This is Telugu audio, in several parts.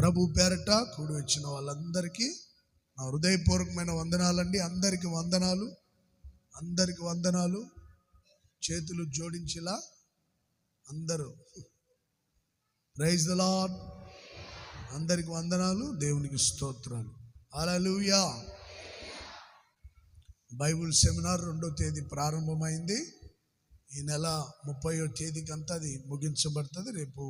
ప్రభు పేరట కూడి వచ్చిన వాళ్ళందరికీ నా హృదయపూర్వకమైన వందనాలండి. అందరికి వందనాలు. చేతులు జోడించేలా అందరూ ప్రైజ్ ద లార్డ్. అందరికి వందనాలు, దేవునికి స్తోత్రాలు. హల్లెలూయా. బైబిల్ సెమినార్ 2వ తేదీ ప్రారంభమైంది. ఈ నెల 30వ తేదీకంతా అది ముగించబడుతుంది. రేపు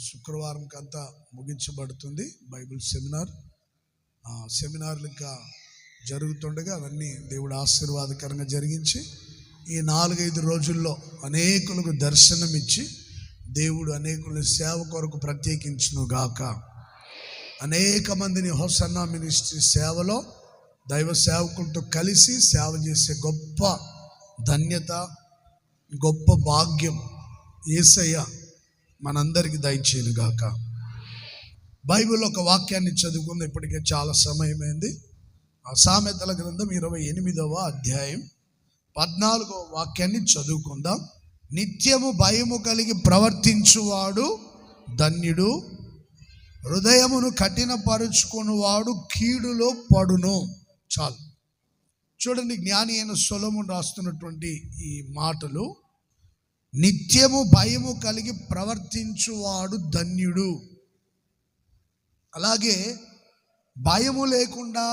శుక్రవారంకి అంతా ముగించబడుతుంది బైబిల్ సెమినార్. సెమినార్లు ఇంకా జరుగుతుండగా అవన్నీ దేవుడు ఆశీర్వాదకరంగా జరిగించి ఈ 4-5 రోజుల్లో అనేకులకు దర్శనమిచ్చి దేవుడు అనేకుల సేవ కొరకు ప్రత్యేకించును గాక. అనేక మందిని హోసన్నా మినిస్ట్రీ సేవలో దైవ సేవకులతో కలిసి సేవ చేసే గొప్ప ధన్యత, గొప్ప భాగ్యం యేసయ్య మనందరికీ దయచేయును గాక. బైబిల్ ఒక వాక్యాన్ని చదువుకుంది. ఇప్పటికే చాలా సమయమైంది. సామెతల గ్రంథం 28వ అధ్యాయం 14వ వాక్యాన్ని చదువుకుందాం. నిత్యము భయము కలిగి ప్రవర్తించువాడు ధన్యుడు, హృదయమును కఠినపరుచుకునివాడు కీడులో పడును. చాలు చూడండి, జ్ఞాని అయిన సొలొమోను రాస్తున్నటువంటి ఈ మాటలు. నిత్యము భయము కలిగి ప్రవర్తించువాడు ధన్యుడు. అలాగే భయము లేకుండా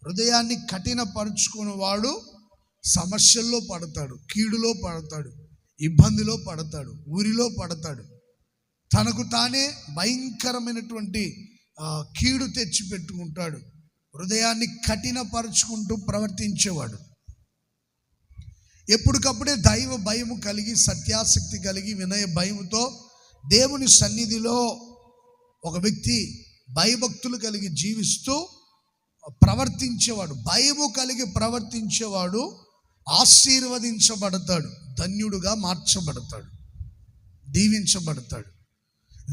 హృదయాన్ని కఠినపరుచుకునేవాడు సమస్యల్లో పడతాడు, కీడులో పడతాడు, ఇబ్బందిలో పడతాడు, ఊరిలో పడతాడు. తనకు తానే భయంకరమైనటువంటి కీడు తెచ్చి పెట్టుకుంటాడు. హృదయాన్ని కఠినపరుచుకుంటూ ప్రవర్తించేవాడు. ఎప్పటికప్పుడే దైవ భయము కలిగి, సత్యాసక్తి కలిగి, వినయ భయముతో దేవుని సన్నిధిలో ఒక వ్యక్తి భయభక్తులు కలిగి జీవిస్తూ ప్రవర్తించేవాడు, భయము కలిగి ప్రవర్తించేవాడు ఆశీర్వదించబడతాడు, ధన్యుడుగా మార్చబడతాడు, దీవించబడతాడు,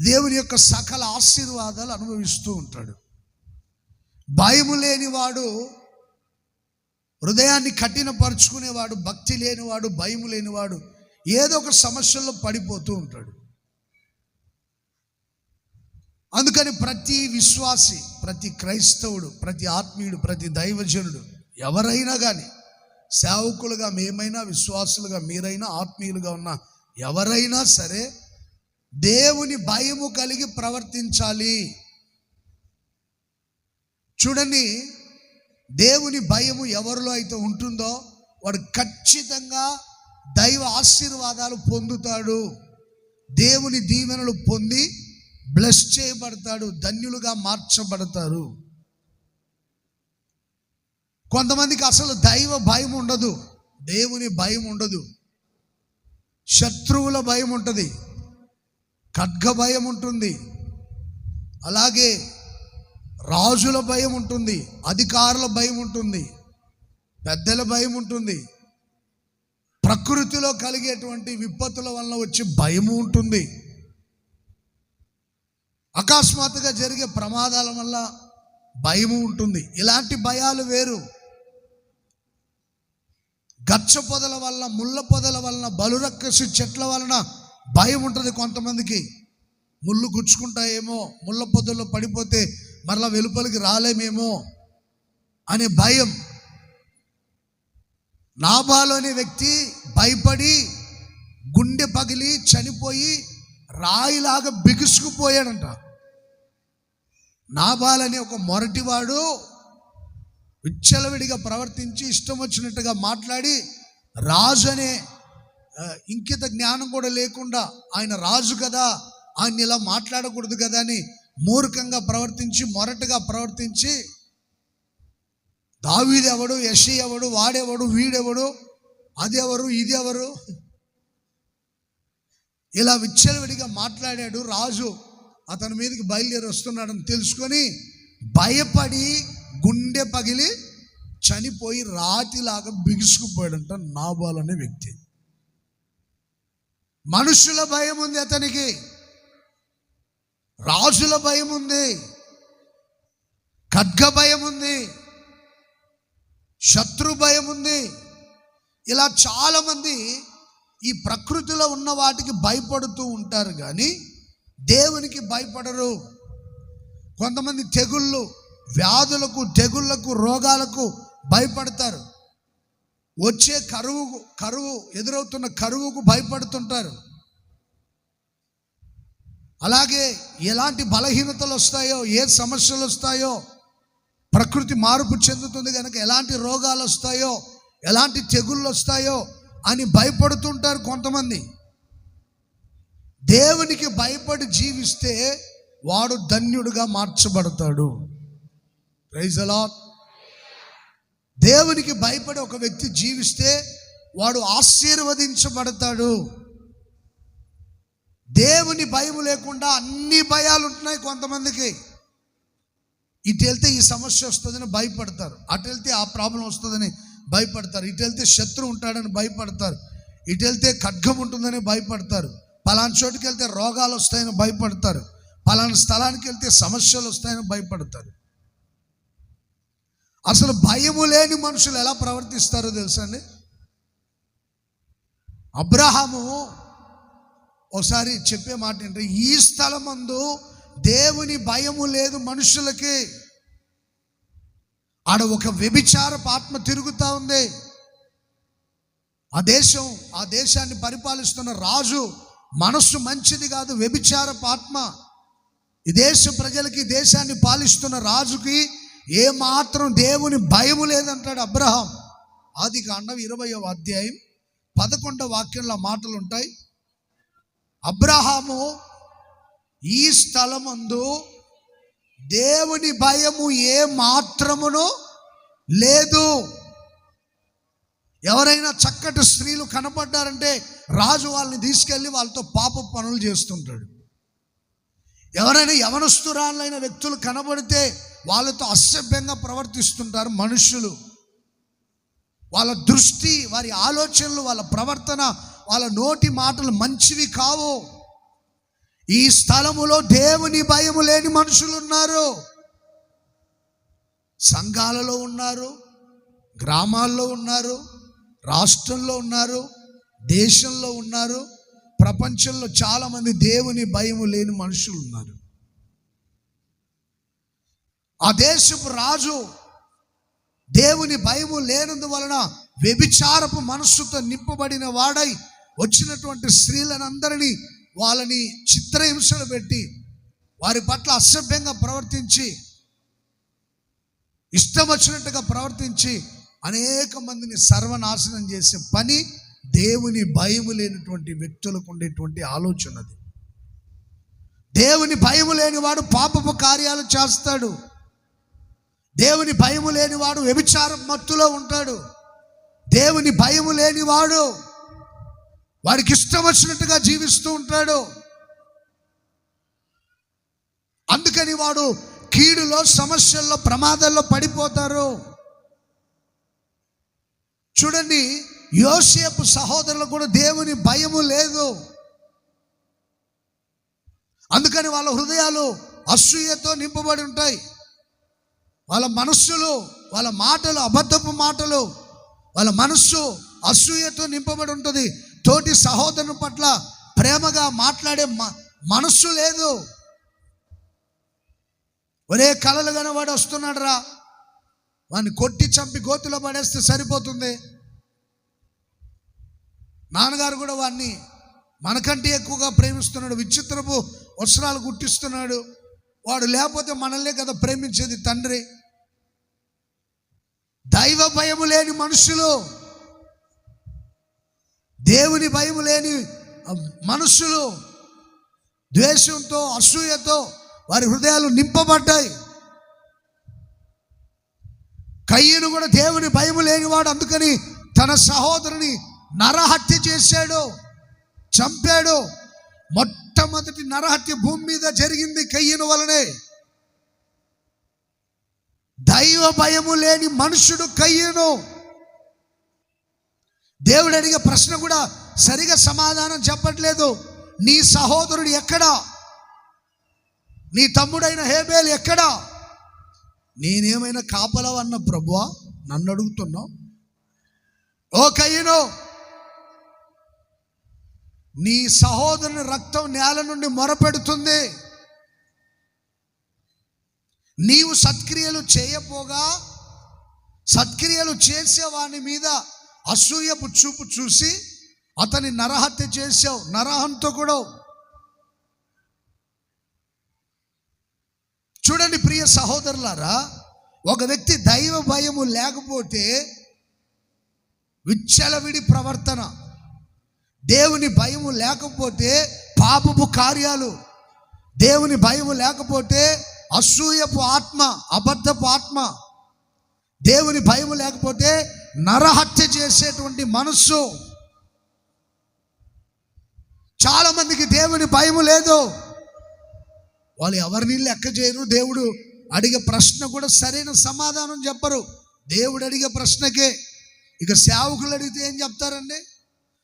దేవుని యొక్క సకల ఆశీర్వాదాలు అనుభవిస్తూ ఉంటాడు. భయము లేనివాడు, హృదయాన్ని కఠినపరుచుకునేవాడు, భక్తి లేనివాడు, భయము లేనివాడు ఏదో ఒక సమస్యల్లో పడిపోతూ ఉంటాడు. అందుకని ప్రతి విశ్వాసి, ప్రతి క్రైస్తవుడు, ప్రతి ఆత్మీయుడు, ప్రతి దైవజనుడు ఎవరైనా కానీ, సేవకులుగా మేమైనా, విశ్వాసులుగా మీరైనా, ఆత్మీయులుగా ఉన్న ఎవరైనా సరే దేవుని భయము కలిగి ప్రవర్తించాలి. చూడండి, దేవుని భయము ఎవరిలో అయితే ఉంటుందో వాడు ఖచ్చితంగా దైవ ఆశీర్వాదాలు పొందుతాడు, దేవుని దీవెనలు పొంది బ్లెస్ చేయబడతాడు, ధన్యులుగా మార్చబడతారు. కొంతమందికి అసలు దైవ భయం ఉండదు, దేవుని భయం ఉండదు. శత్రువుల భయం ఉంటుంది, ఖడ్గ భయం ఉంటుంది, అలాగే రాజుల భయం ఉంటుంది, అధికారుల భయం ఉంటుంది, పెద్దల భయం ఉంటుంది, ప్రకృతిలో కలిగేటువంటి విపత్తుల వల్ల వచ్చే భయము ఉంటుంది, అకస్మాత్తుగా జరిగే ప్రమాదాల వల్ల భయము ఉంటుంది. ఇలాంటి భయాలు వేరు. గచ్చ పొదల వల్ల, ముళ్ళ పొదల వలన, బలురక్కసి చెట్ల వలన భయం ఉంటుంది. కొంతమందికి ముళ్ళు గుచ్చుకుంటాయేమో, ముళ్ళ పొదల్లో పడిపోతే మరలా వెలుపలికి రాలేమేమో అనే భయం. నాబాలు అనే వ్యక్తి భయపడి గుండె పగిలి చనిపోయి రాయిలాగా బిగుసుకుపోయాడంట. నాబాల్ అనే ఒక మొరటివాడు విచ్చలవిడిగా ప్రవర్తించి ఇష్టం వచ్చినట్టుగా మాట్లాడి, రాజు అనే ఇంకిత జ్ఞానం కూడా లేకుండా, ఆయన రాజు కదా, ఆయన ఇలా మాట్లాడకూడదు కదా అని మూర్ఖంగా ప్రవర్తించి, మొరటుగా ప్రవర్తించి, దావీదు ఎవడు, యెషయా ఎవడు, వాడెవడు, వీడెవడు, అదెవరు, ఇదెవరు, ఇలా విచ్చలవిడిగా మాట్లాడాడు. రాజు అతని మీదకి బయలుదేరి వస్తున్నాడని తెలుసుకొని భయపడి గుండె పగిలి చనిపోయి రాతిలాగా బిగుసుకుపోయాడంట నాబాల్ అనే వ్యక్తి. మనుషుల భయం ఉంది అతనికి, రాజుల భయం ఉంది, ఖడ్గ భయం ఉంది, శత్రు భయం ఉంది. ఇలా చాలామంది ఈ ప్రకృతిలో ఉన్న వాటికి భయపడుతూ ఉంటారు, కానీ దేవునికి భయపడరు. కొంతమంది తెగుళ్ళు, వ్యాధులకు, తెగుళ్లకు, రోగాలకు భయపడతారు. వచ్చే కరువు ఎదురవుతున్న కరువుకు భయపడుతుంటారు. అలాగే ఎలాంటి బలహీనతలు వస్తాయో, ఏ సమస్యలు వస్తాయో, ప్రకృతి మార్పు చెందుతుంది కనుక ఎలాంటి రోగాలు వస్తాయో, ఎలాంటి తెగుళ్ళు వస్తాయో అని భయపడుతుంటారు కొంతమంది. దేవునికి భయపడి జీవిస్తే వాడు ధన్యుడిగా మార్చబడతాడు. Praise the lord. దేవునికి భయపడి ఒక వ్యక్తి జీవిస్తే వాడు ఆశీర్వదించబడతాడు. దేవుని భయం లేకుండా అన్ని భయాలు ఉంటున్నాయి కొంతమందికి. ఇటు వెళ్తే ఈ సమస్య వస్తుందని భయపడతారు, అటు వెళ్తే ఆ ప్రాబ్లం వస్తుందని భయపడతారు, ఇటు వెళ్తే శత్రువు ఉంటాడని భయపడతారు, ఇటు వెళ్తే ఖడ్గం ఉంటుందని భయపడతారు, పలానా చోటుకి వెళ్తే రోగాలు వస్తాయని భయపడతారు, పలానా స్థలానికి వెళ్తే సమస్యలు వస్తాయని భయపడతారు. అసలు భయము లేని మనుషులు ఎలా ప్రవర్తిస్తారో తెలుసా అండి? అబ్రహాము ఒకసారి చెప్పే మాట ఏంటంటే, ఈ స్థలమందు దేవుని భయము లేదు మనుషులకి. ఆడ ఒక వ్యభిచారపు ఆత్మ తిరుగుతూ ఉంది. ఆ దేశాన్ని పరిపాలిస్తున్న రాజు మనస్సు మంచిది కాదు, వ్యభిచారపు ఆత్మ. ఈ దేశ ప్రజలకి, దేశాన్ని పాలిస్తున్న రాజుకి ఏ మాత్రం దేవుని భయము లేదంటాడు అబ్రహాం. ఆదికాండం 20వ అధ్యాయం 11వ వాక్యంలో మాటలు ఉంటాయి. అబ్రహాము ఈ స్థలమందు దేవుని భయము ఏ మాత్రమును లేదు. ఎవరైనా చక్కటి స్త్రీలు కనపడ్డారంటే రాజు వాళ్ళని తీసుకెళ్ళి వాళ్ళతో పాప పనులు చేస్తుంటాడు. ఎవరైనా యవనస్తురాలైన వ్యక్తులు కనబడితే వాళ్ళతో అసభ్యంగా ప్రవర్తిస్తుంటారు మనుషులు. వాళ్ళ దృష్టి, వారి ఆలోచనలు, వాళ్ళ ప్రవర్తన, వాళ్ళ నోటి మాటలు మంచివి కావు. ఈ స్థలములో దేవుని భయము లేని మనుషులు ఉన్నారు. సంఘాలలో ఉన్నారు, గ్రామాల్లో ఉన్నారు, రాష్ట్రంలో ఉన్నారు, దేశంలో ఉన్నారు, ప్రపంచంలో చాలామంది దేవుని భయము లేని మనుషులు ఉన్నారు. ఆ దేశపు రాజు దేవుని భయము లేనందువలన వ్యభిచారపు మనస్సుతో నింపబడిన వాడై వచ్చినటువంటి స్త్రీలనందరినీ వాళ్ళని చిత్రహింసలు పెట్టి వారి పట్ల అసభ్యంగా ప్రవర్తించి, ఇష్టం వచ్చినట్టుగా ప్రవర్తించి అనేక మందిని సర్వనాశనం చేసే పని దేవుని భయము లేనటువంటి వ్యక్తులకు ఉండేటువంటి ఆలోచన. అది దేవుని భయము లేనివాడు పాపపు కార్యాలు చేస్తాడు. దేవుని భయము లేనివాడు వ్యభిచారం మత్తులో ఉంటాడు. దేవుని భయము లేనివాడు వాడికి ఇష్టం వచ్చినట్టుగా జీవిస్తూ ఉంటాడు. అందుకని వాడు కీడులో, సమస్యల్లో, ప్రమాదాల్లో పడిపోతారు. చూడండి, యోసేపు సహోదరులకు కూడా దేవుని భయము లేదు. అందుకని వాళ్ళ హృదయాలు అసూయతో నింపబడి ఉంటాయి. వాళ్ళ మనస్సులు, వాళ్ళ మాటలు అబద్ధపు మాటలు, వాళ్ళ మనస్సు అసూయతో నింపబడి ఉంటుంది. తోటి సహోదరుని పట్ల ప్రేమగా మాట్లాడే మనస్సు లేదు. ఒరే కలలు కనవాడు వస్తున్నాడు రా, వాడిని కొట్టి చంపి గోతిలో పడేస్తే సరిపోతుంది. నాన్నగారు కూడా వాడిని మనకంటే ఎక్కువగా ప్రేమిస్తున్నాడు, విచిత్రపు వస్త్రాలు కుట్టిస్తున్నాడు, వాడు లేకపోతే మనల్నే కదా ప్రేమించేది తండ్రి. దైవ భయము లేని మనుషులు, దేవుని భయము లేని మనుషులు ద్వేషంతో, అసూయతో వారి హృదయాలు నింపబడ్డాయి. కయ్యను కూడా దేవుని భయము లేనివాడు. అందుకని తన సహోదరుని నరహత్య చేశాడు, చంపాడు. మొట్టమొదటి నరహత్య భూమి మీద జరిగింది కయ్యను వలనే. దైవ భయము లేని మనుషుడు కయ్యను. దేవుడు అడిగే ప్రశ్న కూడా సరిగా సమాధానం చెప్పట్లేదు. నీ సహోదరుడు ఎక్కడా? నీ తమ్ముడైన హేబేలు ఎక్కడా? నేనేమైనా కాపలవన్న ప్రభువా నన్ను అడుగుతున్నావు? ఓ కయ్యను, నీ సహోదరుని రక్తం నేల నుండి మొరపెడుతుంది. సత్క్రియలు చేయపోగా సత్క్రియలు చేసేవాని మీద అసూయపు చూపు చూసి అతని నరహత్య చేసావు, నరహంతకుడు. చూడండి ప్రియ సహోదరులారా, ఒక వ్యక్తి దైవ భయము లేకపోతే విచ్చలవిడి ప్రవర్తన, దేవుని భయము లేకపోతే పాపపు కార్యాలు, దేవుని భయము లేకపోతే అసూయపు ఆత్మ, అబద్ధపు ఆత్మ, దేవుని భయము లేకపోతే నరహత్య చేసేటువంటి మనస్సు. చాలా మందికి దేవుని భయము లేదు, వాళ్ళు ఎవరిని లెక్క చేయరు. దేవుడు అడిగే ప్రశ్న కూడా సరైన సమాధానం చెప్పరు. దేవుడు అడిగే ప్రశ్నకే. ఇక సేవకులు అడిగితే ఏం చెప్తారండి?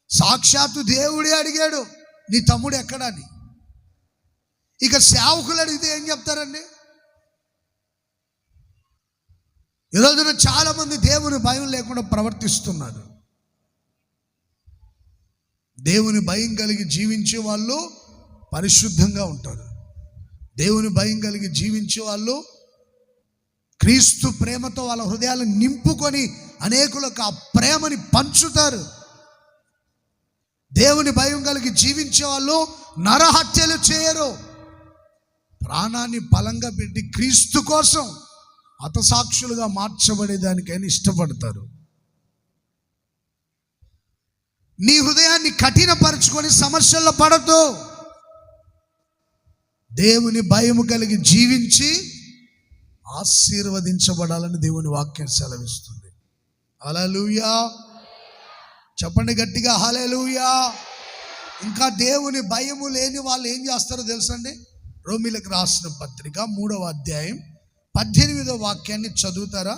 సాక్షాత్తు దేవుడే అడిగాడు, నీ తమ్ముడు ఎక్కడని. ఇక సేవకులు అడిగితే ఏం చెప్తారండి? ఈరోజున చాలా మంది దేవుని భయం లేకుండా ప్రవర్తిస్తున్నారు. దేవుని భయం కలిగి జీవించే వాళ్ళు పరిశుద్ధంగా ఉంటారు. దేవుని భయం కలిగి జీవించే వాళ్ళు క్రీస్తు ప్రేమతో వాళ్ళ హృదయాలను నింపుకొని అనేకులకు ఆ ప్రేమని పంచుతారు. దేవుని భయం కలిగి జీవించే వాళ్ళు నరహత్యలు చేయరు. ప్రాణాన్ని బలంగా పెట్టి క్రీస్తు కోసం హతసాక్షులుగా మార్చబడేదానికైనా ఇష్టపడతారు. నీ హృదయాన్ని కఠినపరుచుకొని సమస్యల్లో పడదు. దేవుని భయము కలిగి జీవించి ఆశీర్వదించబడాలని దేవుని వాక్యం సెలవిస్తుంది. హల్లెలూయా, చెప్పండి గట్టిగా హల్లెలూయా. ఇంకా దేవుని భయము లేని వాళ్ళు ఏం చేస్తారో తెలుసండి? రోమీలకు రాసిన పత్రిక 3వ అధ్యాయం 18వ వాక్యాన్ని చదువుతారా?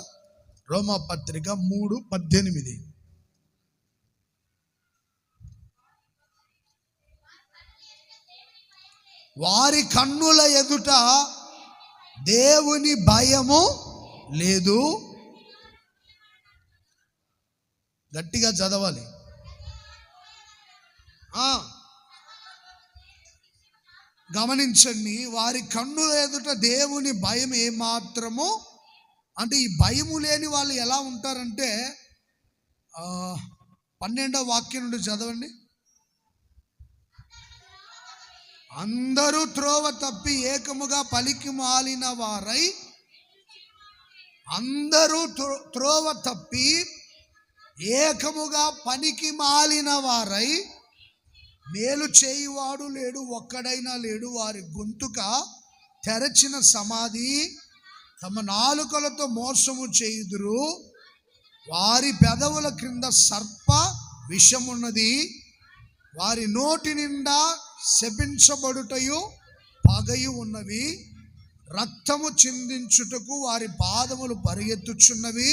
రోమా పత్రిక 3:18. వారి కన్నుల ఎదుట దేవుని భయము లేదు. గట్టిగా చదవాలి. గమనించండి, వారి కన్నుల ఎదుట దేవుని భయం ఏమాత్రము, అంటే ఈ భయము లేని వాళ్ళు ఎలా ఉంటారంటే 12వ వాక్యం నుండి చదవండి. అందరూ త్రోవ తప్పి ఏకముగా పలికి మాలిన వారై, అందరూ త్రోవ తప్పి ఏకముగా పనికి మాలిన వారై, మేలు చేయువాడు లేడు, ఒక్కడైనా లేడు. వారి గొంతుక తెరచిన సమాధి, తమ నాలుకలతో మోసము చేయుదురు. వారి పెదవుల క్రింద సర్ప విషమున్నది. వారి నోటి నిండా శపించబడుటయు పగయు ఉన్నవి. రక్తము చిందించుటకు వారి పాదములు పరిగెత్తుచున్నవి.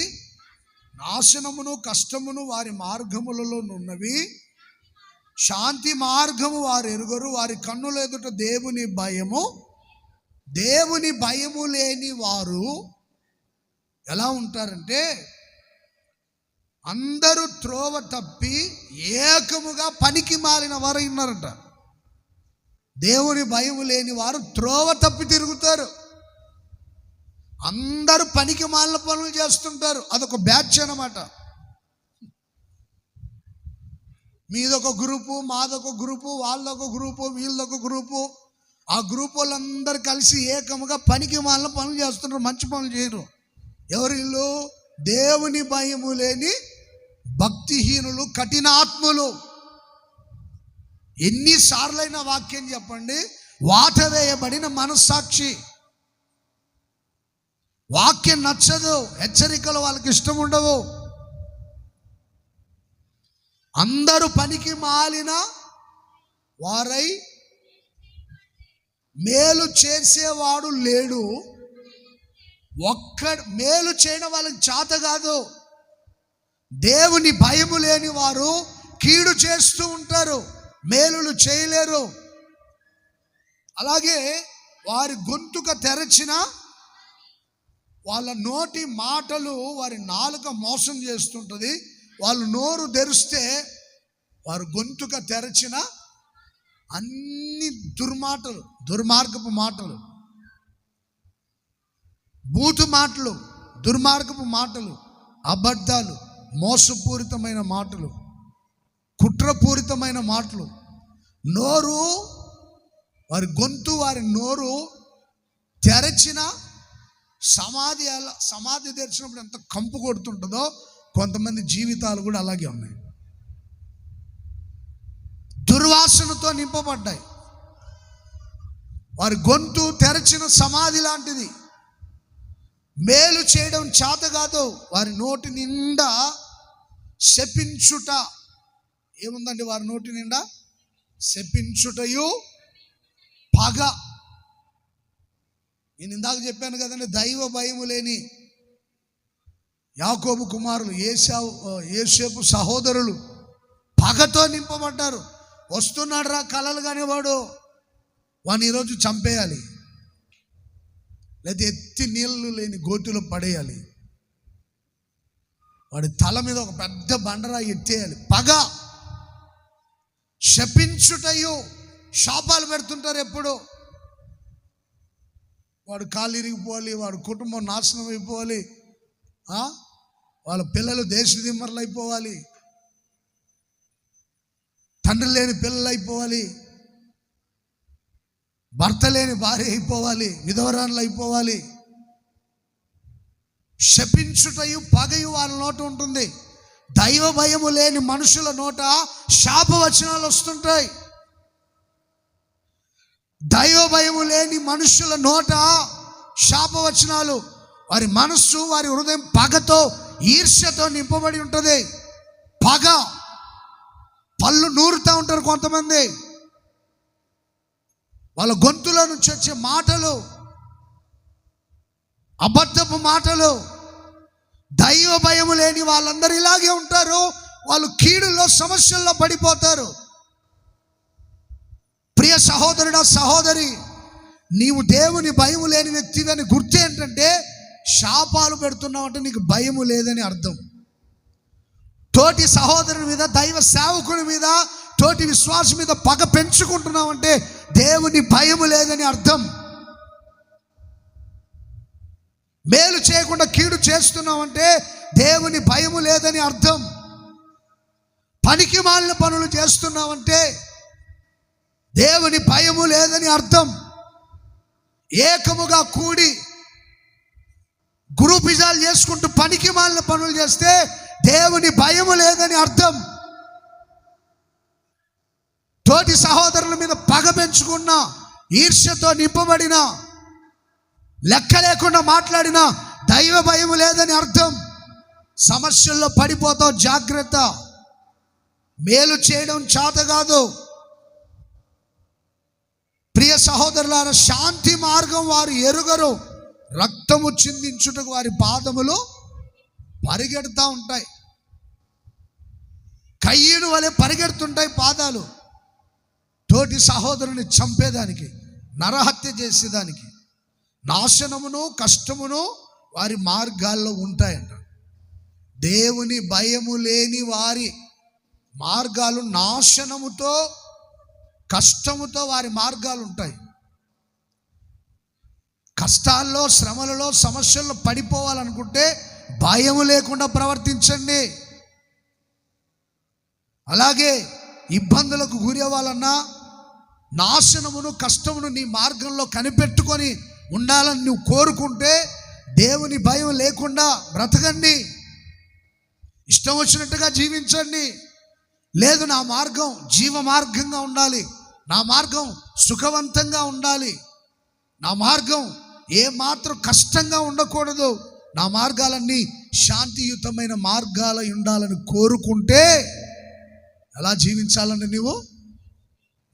నాశనమును కష్టమును వారి మార్గములలో నున్నవి. శాంతి మార్గము వారు ఎరుగరు. వారి కన్నుల ఎదుట దేవుని భయము లేని వారు ఎలా ఉంటారంటే, అందరూ త్రోవ తప్పి ఏకముగా పనికి మాలిన వారు ఉన్నారంట. దేవుని భయము లేని వారు త్రోవ తప్పి తిరుగుతారు. అందరూ పనికి మాలిన పనులు చేస్తుంటారు. అదొక బ్యాచ్ అన్నమాట. మీదొక గ్రూపు, మాదొక గ్రూపు, వాళ్ళొక గ్రూపు, వీళ్ళొక గ్రూపు. ఆ గ్రూప్ వాళ్ళందరూ కలిసి ఏకముగా పనికి మాలిన పనులు చేస్తుంటారు, మంచి పనులు చేయరు. ఎవరు వీళ్ళు? దేవుని భయము లేని భక్తిహీనులు, కఠినాత్ములు. ఎన్నిసార్లైన వాక్యం చెప్పండి, వాత వేయబడిన మనస్సాక్షి. వాక్యం నచ్చదు, హెచ్చరికలు వాళ్ళకి ఇష్టం ఉండవు. అందరూ పనికి మాలిన వారై, మేలు చేసేవాడు లేడు. మేలు చేయడం వాళ్ళకి చేత కాదు. దేవుని భయము లేని వారు కీడు చేస్తూ ఉంటారు, మేలులు చేయలేరు. అలాగే వారి గొంతుక తెరచిన, వాళ్ళ నోటి మాటలు వారి నాలుక మోసం చేస్తుంటుంది. వాళ్ళు నోరు తెరిస్తే వారు గొంతుక తెరచిన అన్ని దుర్మార్గపు మాటలు. బూతు మాటలు, దుర్మార్గపు మాటలు, అబద్ధాలు, మోసపూరితమైన మాటలు, కుట్రపూరితమైన మాటలు. నోరు, వారి గొంతు, వారి నోరు తెరచిన సమాధి తెరిచినప్పుడు ఎంత కంపు కొడుతుంటుందో కొంతమంది జీవితాలు కూడా అలాగే ఉన్నాయి. దుర్వాసనతో నింపబడ్డాయి. వారి గొంతు తెరచిన సమాధి లాంటిది. మేలు చేయడం చేత కాదు, వారి నోటి నిండా శపించుట ఏముందండి? వారి నోటి నిండా శపించుటయు పగ. నేను ఇందాక చెప్పాను కదండి, దైవ భయము లేని యాకోబు కుమారులు, యోసేపు సహోదరులు పగతో నింపబడ్డారు. వస్తున్నాడు రా కలలు కానివాడు, వాడిని ఈరోజు చంపేయాలి, లేదా ఎత్తి నీళ్ళు లేని గోతులో పడేయాలి, వాడి తల మీద ఒక పెద్ద బండరా ఎత్తేయాలి. పగ, శపించుటయు, శాపాలు పెడుతుంటారు ఎప్పుడు. వాడు కాళ్ళు ఇరిగిపోవాలి, వాడు కుటుంబం నాశనం అయిపోవాలి, వాళ్ళ పిల్లలు దేశదిమ్మర్లు అయిపోవాలి, తండ్రి లేని పిల్లలు అయిపోవాలి, భర్త లేని భార్య అయిపోవాలి, విధవరాన్లు అయిపోవాలి. శపించుటయు పగయు వాళ్ళ నోట ఉంటుంది. దైవ భయము లేని మనుషుల నోట శాపవచనాలు వస్తుంటాయి. దైవ భయము లేని మనుషుల నోట శాపవచనాలు. వారి మనస్సు, వారి హృదయం పగతో, ఈర్ష్యతో నింపబడి ఉంటుంది. పగ, పళ్ళు నూరుతూ ఉంటారు కొంతమంది. వాళ్ళ గొంతులో నుంచి వచ్చే మాటలు అబద్ధపు మాటలు. దైవ భయము లేని వాళ్ళందరూ ఇలాగే ఉంటారు. వాళ్ళు కీడులో, సమస్యల్లో పడిపోతారు. ప్రియ సహోదరుడా, సహోదరి, నీవు దేవుని భయము లేని వ్యక్తివని గుర్తు ఏంటంటే, శాపాలు పెడుతున్నావు అంటే నీకు భయము లేదని అర్థం. తోటి సహోదరుని మీద, దైవ సేవకుని మీద, తోటి విశ్వాసం మీద పగ పెంచుకుంటున్నావు అంటే దేవుని భయము లేదని అర్థం. మేలు చేయకుండా కీడు చేస్తున్నావంటే దేవుని భయము లేదని అర్థం. పనికి మాలిన పనులు చేస్తున్నావంటే దేవుని భయము లేదని అర్థం. ఏకముగా కూడి గ్రూపిజాలు చేసుకుంటూ పనికి మాలిన పనులు చేస్తే దేవుని భయము లేదని అర్థం. తోటి సహోదరుల మీద పగ పెంచుకున్న, ఈర్ష్యతో నింపబడిన, లెక్క లేకుండా మాట్లాడిన దైవ భయము లేదని అర్థం. సమస్యల్లో పడిపోతావు, జాగ్రత్త. మేలు చేయడం చేత కాదు. ప్రియ సహోదరులారా, శాంతి మార్గం వారు ఎరుగరు, రక్తము చిందించుటకు వారి పాదములు పరిగెడుతూ ఉంటాయి. కయ్యను వలె పరిగెడుతుంటాయి పాదాలు, తోటి సహోదరుని చంపేదానికి, నరహత్య చేసేదానికి. నాశనమును, కష్టమును వారి మార్గాల్లో ఉంటాయంట. దేవుని భయము లేని వారి మార్గాలు నాశనముతో, కష్టముతో వారి మార్గాలు ఉంటాయి. కష్టాల్లో, శ్రమలలో, సమస్యల్లో పడిపోవాలనుకుంటే భయము లేకుండా ప్రవర్తించండి. అలాగే ఇబ్బందులకు గురి అవ్వాలన్నా, నాశనమును, కష్టమును నీ మార్గంలో కనిపెట్టుకొని ఉండాలని నువ్వు కోరుకుంటే దేవుని భయం లేకుండా బ్రతకండి. ఇష్టం వచ్చినట్టుగా జీవించండి. లేదు, నా మార్గం జీవ మార్గంగా ఉండాలి, నా మార్గం సుఖవంతంగా ఉండాలి, నా మార్గం ఏ మాత్రం కష్టంగా ఉండకూడదు, నా మార్గాలన్నీ శాంతియుతమైన మార్గాలు ఉండాలని కోరుకుంటే ఎలా జీవించాలండి? నువ్వు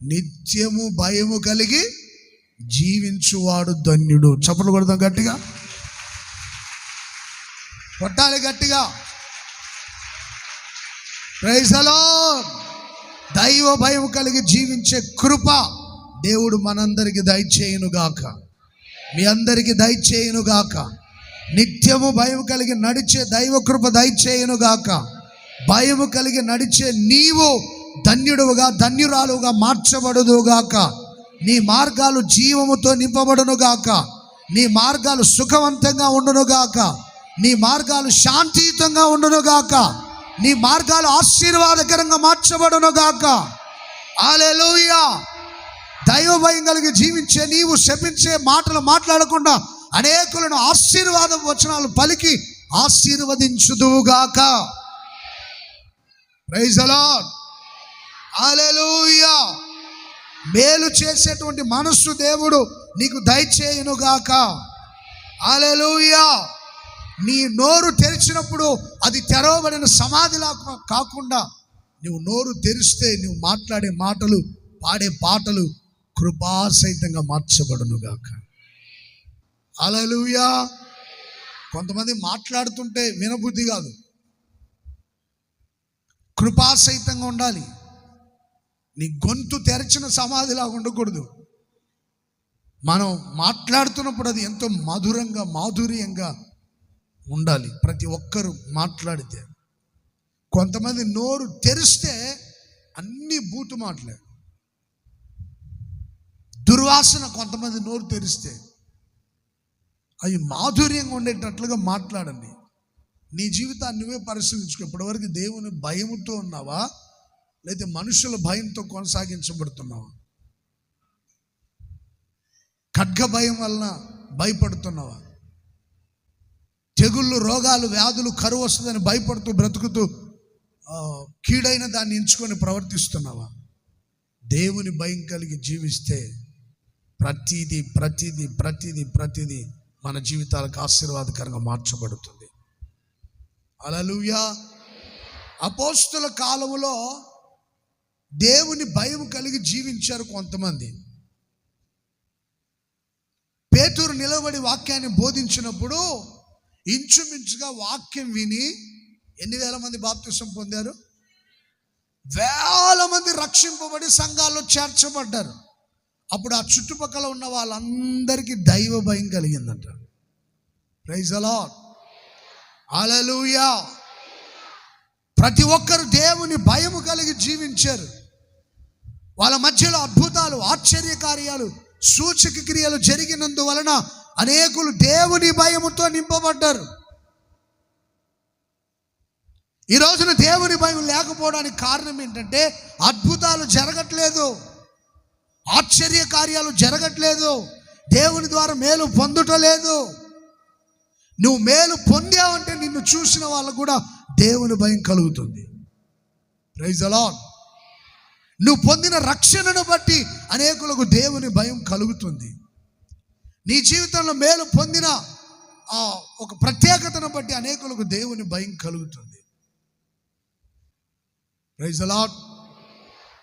నిత్యము భయము కలిగి జీవించువాడు ధన్యుడు. చప్పట్లు కొడదాం గట్టిగా, కొట్టాలి గట్టిగా. Praise the Lord. దైవ భయం కలిగి జీవించే కృప దేవుడు మనందరికి దయచేయునుగాక, మీ అందరికి దయచేయునుగాక. నిత్యము భయం కలిగి నడిచే దైవ కృప దయచేయునుగాక. భయము కలిగి నడిచే నీవు ధన్యుడుగా, ధన్యురాలుగా మార్చబడుదుగాక. నీ మార్గాలు జీవముతో నింపబడునుగాక. నీ మార్గాలు సుఖవంతంగా ఉండునుగాక, నీ మార్గాలు శాంతియుతంగా ఉండునుగాక, నీ మార్గాలు ఆశీర్వాదకరంగా మార్చబడునుగాక. హల్లెలూయా. దైవ భయం కలిగి జీవించే నీవు శపించే మాటలు మాట్లాడకుండా అనేకులను ఆశీర్వాద వచనాలు పలికి ఆశీర్వదించుదువుగాక. Praise the lord. హల్లెలూయా. మేలు చేసేటువంటి మనస్సు దేవుడు నీకు దయచేయునుగాక. హల్లెలూయా. నీ నోరు తెరిచినప్పుడు అది తెరవబడిన సమాధిలా కాకుండా నువ్వు నోరు తెరిస్తే నువ్వు మాట్లాడే మాటలు, పాడే పాటలు కృపాసహితంగా మార్చబడునుగాక. హల్లెలూయా. కొంతమంది మాట్లాడుతుంటే వినబుద్ధి కాదు, కృపాసహితంగా ఉండాలి. నీ గొంతు తెరిచిన సమాధిలా ఉండకూడదు. మనం మాట్లాడుతున్నప్పుడు అది ఎంతో మధురంగా మాధుర్యంగా ఉండాలి. ప్రతి ఒక్కరూ మాట్లాడితే, కొంతమంది నోరు తెరిస్తే అన్ని బూతు మాటలే, దుర్వాసన. కొంతమంది నోరు తెరిస్తే అవి మాధుర్యంగా ఉండేటట్లుగా మాట్లాడండి. నీ జీవితాన్ని నువ్వే పరిశీలించుకో. ఇప్పటివరకు దేవుని భయముతో ఉన్నావా, లేదా మనుషుల భయంతో కొనసాగించబడుతున్నావా? ఖడ్గ భయం వలన భయపడుతున్నావా? తెగుళ్ళు, రోగాలు, వ్యాధులు, కరువు వస్తుందని భయపడుతూ బ్రతుకుతూ కీడైన దాన్ని ఎంచుకొని ప్రవర్తిస్తున్నావా? దేవుని భయం కలిగి జీవిస్తే ప్రతిదీ ప్రతిదీ ప్రతిదీ ప్రతిదీ మన జీవితాలకు ఆశీర్వాదకరంగా మార్చబడుతుంది. హల్లెలూయా. అపోస్తుల కాలములో దేవుని భయం కలిగి జీవించారు కొంతమంది. పేతురు నిలబడి వాక్యాన్ని బోధించినప్పుడు ఇంచుమించుగా వాక్యం విని ఎన్ని వేల మంది బాప్తిసం పొందారు? వేల మంది రక్షింపబడి సంఘాల్లో చేర్చబడ్డారు. అప్పుడు ఆ చుట్టుపక్కల ఉన్న వాళ్ళందరికీ దైవ భయం కలిగిందంట. Praise the lord. హల్లెలూయా. ప్రతి ఒక్కరు దేవుని భయము కలిగి జీవించారు. వాళ్ళ మధ్యలో అద్భుతాలు, ఆశ్చర్యకార్యాలు, సూచక క్రియలు జరిగినందువలన అనేకులు దేవుని భయముతో నింపబడ్డారు. ఈ రోజున దేవుని భయం లేకపోవడానికి కారణం ఏంటంటే అద్భుతాలు జరగట్లేదు, ఆశ్చర్య కార్యాలు జరగట్లేదు, దేవుని ద్వారా మేలు పొందుటలేదు. నువ్వు మేలు పొందావంటే నిన్ను చూసిన వాళ్ళకు కూడా దేవుని భయం కలుగుతుంది. Praise the Lord. నువ్వు పొందిన రక్షణను బట్టి అనేకులకు దేవుని భయం కలుగుతుంది. నీ జీవితంలో మేలు పొందిన ఒక ప్రత్యేకతను బట్టి అనేకులకు దేవుని భయం కలుగుతుంది. Praise the lord.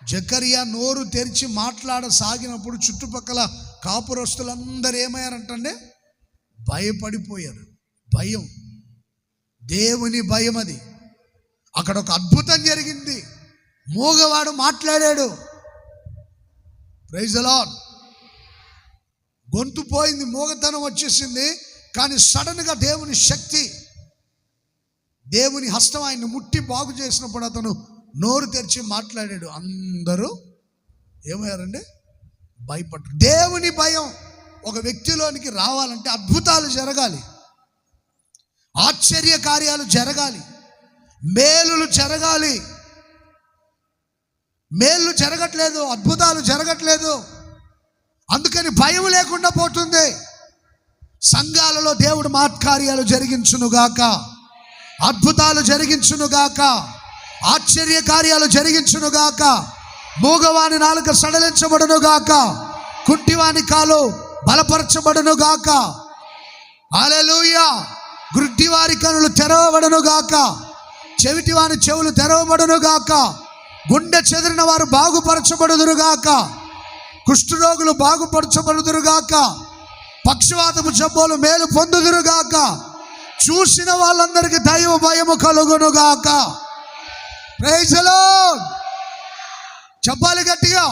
జకరియా నోరు తెరిచి మాట్లాడసాగినప్పుడు చుట్టుపక్కల కాపురస్తులందరూ ఏమయ్యారంటే భయపడిపోయారు. భయం, దేవుని భయం. అది అక్కడ ఒక అద్భుతం జరిగింది. మూగవాడు మాట్లాడాడు. Praise the Lord. గొంతు పోయింది, మూగతనం వచ్చేసింది. కానీ సడన్గా దేవుని శక్తి, దేవుని హస్తం ఆయన్ని ముట్టి బాగు చేసినప్పుడు అతను నోరు తెరిచి మాట్లాడాడు. అందరూ ఏమయ్యారండి? భయపడ్డారు. దేవుని భయం ఒక వ్యక్తిలోనికి రావాలంటే అద్భుతాలు జరగాలి, ఆశ్చర్య కార్యాలు జరగాలి, మేలులు జరగాలి. మేలు జరగట్లేదు, అద్భుతాలు జరగట్లేదు. అందుకని భయం లేకుండా పోతుంది. సంఘాలలో దేవుడు మహత్కార్యాలు జరిగించునుగాక, అద్భుతాలు జరిగించునుగాక, ఆశ్చర్య కార్యాలు జరిగించునుగాక. మూగవాని నాలుక సడలించబడునుగాక, కుంటివాని కాలు బలపరచబడునుగాక. హల్లెలూయా. గుడ్డివారి కనులు తెరవబడునుగాక, చెవిటివాని చెవులు తెరవబడునుగాక. గుండె చెదిరిన వారు బాగుపరచబడుదురుగాక, కుష్ఠరోగులు బాగుపరచబడుదురుగాక, పక్షవాతము జబ్బులు మేలు పొందుదురుగాక. చూసిన వాళ్ళందరికీ దైవ భయము కలుగునుగాక. Praise the Lord. చెప్పాలి గట్టిగా.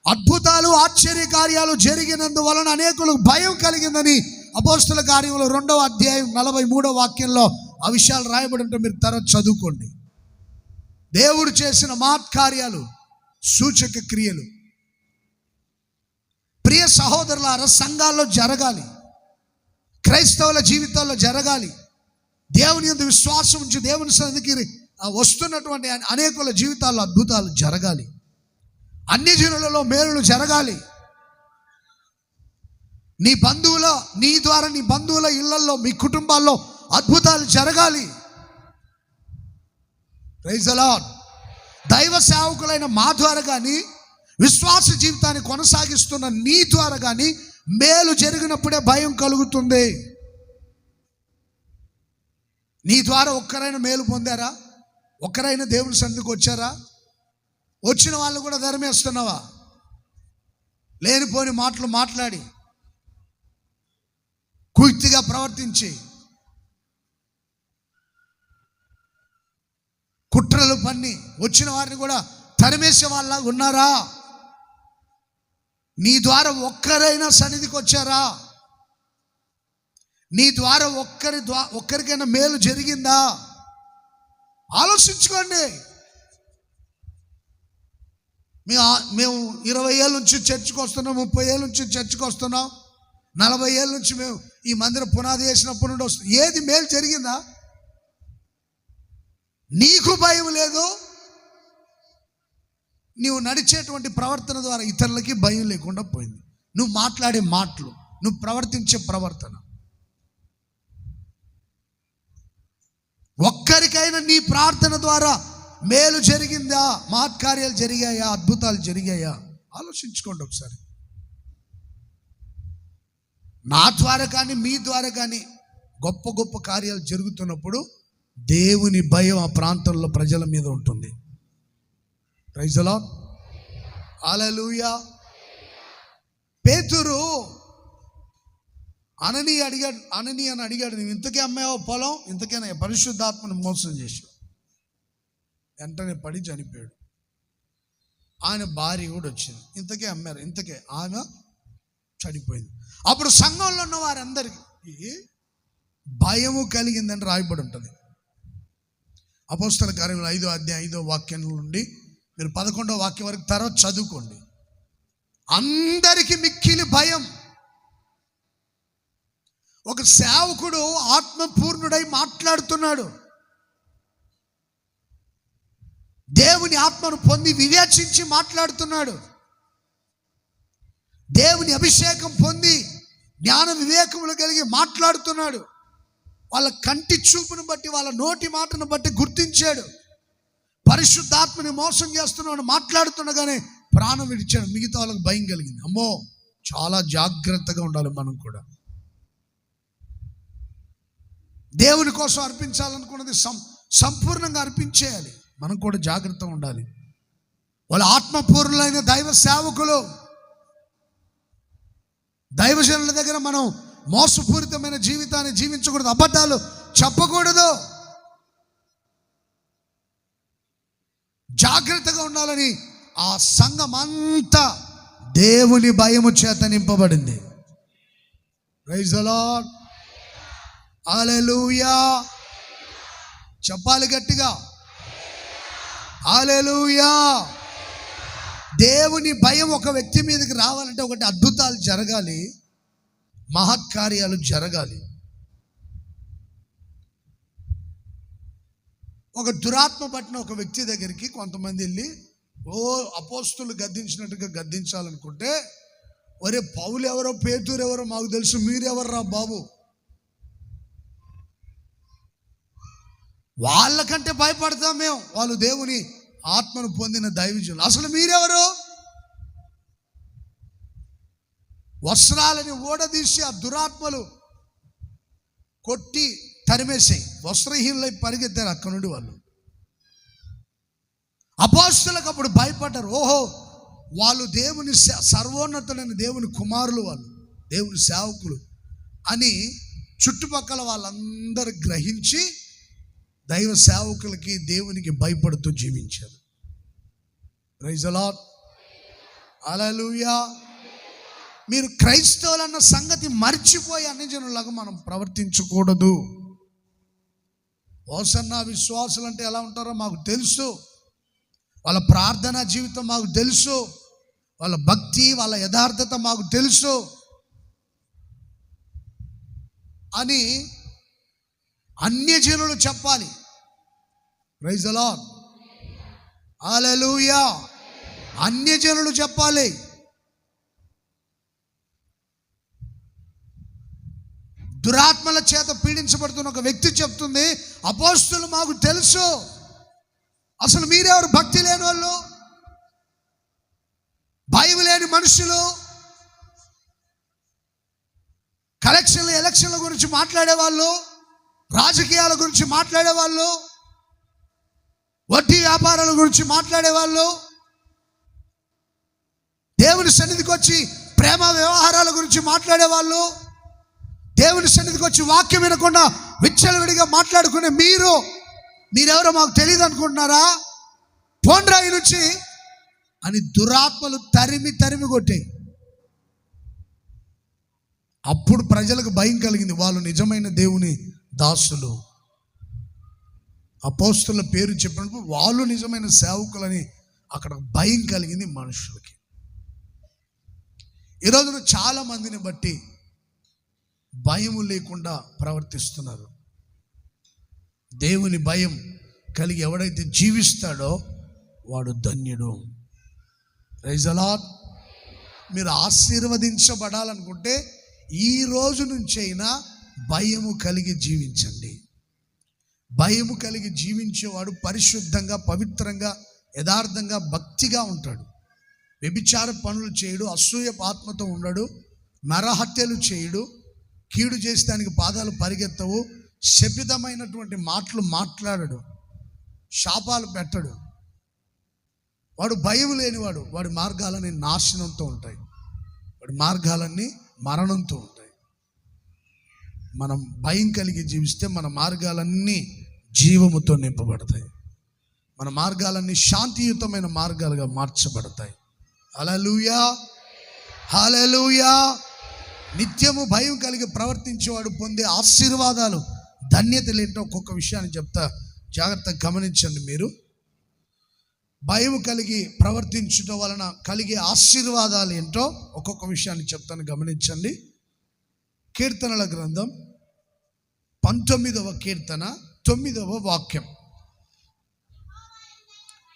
అద్భుతాలు, ఆశ్చర్య కార్యాలు జరిగినందువలన అనేకులకు భయం కలిగిందని అపోస్తుల కార్యములు 2వ అధ్యాయం 43వ వాక్యంలో ఆ విషయాలు రాయబడి ఉంటే మీరు తర్వాత చదువుకోండి. దేవుడు చేసిన మహత్కార్యాలు, సూచక క్రియలు. ప్రియ సహోదరులారా, సంఘాల్లో జరగాలి, క్రైస్తవుల జీవితాల్లో జరగాలి. దేవుని యందు విశ్వాసం ఉంచి దేవుని సన్నిధికి వస్తున్నటువంటి అనేకుల జీవితాల్లో అద్భుతాలు జరగాలి. అన్ని జనులలో మేలులు జరగాలి. నీ ద్వారా నీ బంధువుల ఇళ్లలో, మీ కుటుంబాల్లో అద్భుతాలు జరగాలి. Praise the Lord. దైవ సేవకులైన మా ద్వారా కానీ, విశ్వాస జీవితాన్ని కొనసాగిస్తున్న నీ ద్వారా కానీ మేలు జరిగినప్పుడే భయం కలుగుతుంది. నీ ద్వారా ఒక్కరైనా మేలు పొందారా? ఒక్కరైనా దేవుని సన్నిధికి వచ్చారా? వచ్చిన వాళ్ళు కూడా ధర్మేస్తున్నావా? లేనిపోని మాటలు మాట్లాడి, కుయుక్తిగా ప్రవర్తించి, కుట్రలు పన్ని వచ్చిన వారిని కూడా తరిమేసే వాళ్ళ ఉన్నారా? నీ ద్వారా ఒక్కరైనా సన్నిధికి వచ్చారా? నీ ద్వారా ఒక్కరికైనా మేలు జరిగిందా? ఆలోచించుకోండి. మేము 20 ఏళ్ళ నుంచి చర్చికి వస్తున్నాం, 30 ఏళ్ళ నుంచి చర్చికి వస్తున్నాం, 40 ఏళ్ళ నుంచి మేము ఈ మందిరం పునాది వేసినప్పటి నుండి వస్తున్నాం. ఏది మేలు జరిగిందా? నీకు భయం లేదు. నీవు నడిచేటువంటి ప్రవర్తన ద్వారా ఇతరులకి భయం లేకుండా పోయింది. నువ్వు మాట్లాడే మాటలు, నువ్వు ప్రవర్తించే ప్రవర్తన. ఒక్కరికైనా నీ ప్రార్థన ద్వారా మేలు జరిగిందా? మహత్కార్యాలు జరిగాయా? అద్భుతాలు జరిగాయా? ఆలోచించుకోండి ఒకసారి. నా ద్వారా కానీ మీ ద్వారా కానీ గొప్ప గొప్ప కార్యాలు జరుగుతున్నప్పుడు దేవుని భయం ఆ ప్రాంతంలో ప్రజల మీద ఉంటుంది. Praise the lord. హల్లెలూయా. పేతురు అననీయ అని అడిగాడు, నువ్వు ఇంతకే అమ్మావో పొలం? ఇంతకేనా? పరిశుద్ధాత్మను మోసం చేశావు. వెంటనే పడి చనిపోయాడు. ఆయన భార్య కూడా వచ్చింది, ఇంతకే అమ్మారు, ఇంతకే ఆమె చనిపోయింది. అప్పుడు సంఘంలో ఉన్న వారందరికీ భయము కలిగిందని రాయబడి ఉంటుంది. అపోస్తల కార్యములు 5వ అధ్యాయం 5వ వాక్యం నుండి మీరు 11వ వాక్యం వరకు తర్వాత చదువుకోండి. అందరికీ మిక్కిలి భయం. ఒక సేవకుడు ఆత్మపూర్ణుడై మాట్లాడుతున్నాడు. దేవుని ఆత్మను పొంది వివేచించి మాట్లాడుతున్నాడు. దేవుని అభిషేకం పొంది జ్ఞాన వివేకములు కలిగి మాట్లాడుతున్నాడు. వాళ్ళ కంటి చూపును బట్టి, వాళ్ళ నోటి మాటను బట్టి గుర్తించాడు. పరిశుద్ధాత్మని మోసం చేస్తున్నాడు. మాట్లాడుతుండగానే ప్రాణం విడిచాడు. మిగతా వాళ్ళకి భయం కలిగింది. అమ్మో, చాలా జాగ్రత్తగా ఉండాలి. మనం కూడా దేవుని కోసం అర్పించాలనుకున్నది సంపూర్ణంగా అర్పించేయాలి. మనం కూడా జాగ్రత్తగా ఉండాలి. వాళ్ళ ఆత్మపూర్ణులైన దైవ సేవకులు, దైవజనుల దగ్గర మనం మోసపూరితమైన జీవితాన్ని జీవించకూడదు. అబద్ధాలు చెప్పకూడదు. జాగ్రత్తగా ఉండాలని ఆ సంఘం అంతా దేవుని భయము చేత నింపబడింది. Praise the lord. హల్లెలూయా. చెప్పాలి గట్టిగా, హల్లెలూయా. దేవుని భయం ఒక వ్యక్తి మీదకి రావాలంటే ఒకటి అద్భుతాలు జరగాలి, మహత్కార్యాలు జరగాలి. ఒక దురాత్మ పట్టిన ఒక వ్యక్తి దగ్గరికి కొంతమంది వెళ్ళి అపోస్తులు గద్దించినట్టుగా గద్దించాలనుకుంటే, ఒరే పౌలు ఎవరో పేతురు ఎవరో మాకు తెలుసు, మీరెవర్రా బాబు, వాళ్ళకంటే భయపడతాం మేము, వాళ్ళు దేవుని ఆత్మను పొందిన దైవజనులు, అసలు మీరెవరు? వస్త్రాలని ఓడదీసి ఆ దురాత్మలు కొట్టి తరిమేసాయి. వస్త్రహీనులై పరిగెత్తారు అక్కడి నుండి వాళ్ళు. అపోస్తులకు అప్పుడు భయపడ్డారు. ఓహో, వాళ్ళు దేవుని సర్వోన్నతులైన దేవుని కుమారులు, వాళ్ళు దేవుని సేవకులు అని చుట్టుపక్కల వాళ్ళందరూ గ్రహించి దైవ సేవకులకి దేవునికి భయపడుతూ జీవించారు. Praise the lord. హల్లెలూయా. మీరు క్రైస్తవులన్న సంగతి మర్చిపోయి అన్ని జనులాగా మనం ప్రవర్తించకూడదు. ఓసన్న విశ్వాసులు అంటే ఎలా ఉంటారో మాకు తెలుసు, వాళ్ళ ప్రార్థనా జీవితం మాకు తెలుసు, వాళ్ళ భక్తి, వాళ్ళ యథార్థత మాకు తెలుసు అని అన్యజనులు చెప్పాలి. ప్రైజ్ ది లార్డ్, హల్లెలూయా. అన్యజనులు చెప్పాలి. దురాత్మల చేత పీడించబడుతున్న ఒక వ్యక్తి చెప్తుంది, అపోస్తులు మాకు తెలుసు. అసలు మీరెవరు? భక్తి లేని వాళ్ళు, భయం లేని మనుషులు, కలెక్షన్లు ఎలక్షన్ల గురించి మాట్లాడేవాళ్ళు, రాజకీయాల గురించి మాట్లాడేవాళ్ళు, వడ్డీ వ్యాపారాల గురించి మాట్లాడేవాళ్ళు, దేవుని సన్నిధికి వచ్చి ప్రేమ వ్యవహారాల గురించి మాట్లాడేవాళ్ళు, దేవుని సన్నిధికి వచ్చి వాక్యం వినకుండా విచ్చలవిడిగా మాట్లాడుకునే మీరెవరో మాకు తెలియదు అనుకుంటున్నారా? పోండ్రాయి నుంచి అని దురాత్మలు తరిమి కొట్టాయి. అప్పుడు ప్రజలకు భయం కలిగింది. వాళ్ళు నిజమైన దేవుని దాసులు. అపోస్తుల పేరు చెప్పినప్పుడు వాళ్ళు నిజమైన సేవకులని అక్కడ భయం కలిగింది మనుషులకి. ఈరోజున చాలా మందిని బట్టి భయం లేకుండా ప్రవర్తిస్తున్నారు. దేవుని భయం కలిగి ఎవడైతే జీవిస్తాడో వాడు ధన్యుడు. Praise the Lord. మీరు ఆశీర్వదించబడాలనుకుంటే ఈ రోజు నుంచైనా భయము కలిగి జీవించండి. భయము కలిగి జీవించేవాడు పరిశుద్ధంగా, పవిత్రంగా, యథార్థంగా, భక్తిగా ఉంటాడు. వ్యభిచార పనులు చేయడు, అసూయ ఆత్మతో ఉండడు, నరహత్యలు చేయడు, కీడు చేసి దానికి పాదాలు పరిగెత్తవు, శపితమైనటువంటి మాటలు మాట్లాడడు, శాపాలు పెట్టడు. వాడు భయం లేనివాడు. వాడి మార్గాలన్నీ నాశనంతో ఉంటాయి, వాడి మార్గాలన్నీ మరణంతో ఉంటాయి. మనం భయం కలిగి జీవిస్తే మన మార్గాలన్నీ జీవముతో నింపబడతాయి, మన మార్గాలన్నీ శాంతియుతమైన మార్గాలుగా మార్చబడతాయి. హల్లెలూయా, హల్లెలూయా. నిత్యము భయం కలిగి ప్రవర్తించేవాడు పొందే ఆశీర్వాదాలు, ధన్యతలు ఏంటో ఒక్కొక్క విషయాన్ని చెప్తా, జాగ్రత్తగా గమనించండి. మీరు భయం కలిగి ప్రవర్తించడం వలన కలిగే ఆశీర్వాదాలు ఏంటో ఒక్కొక్క విషయాన్ని చెప్తాను, గమనించండి. కీర్తనల గ్రంథం 19వ కీర్తన 9వ వాక్యం.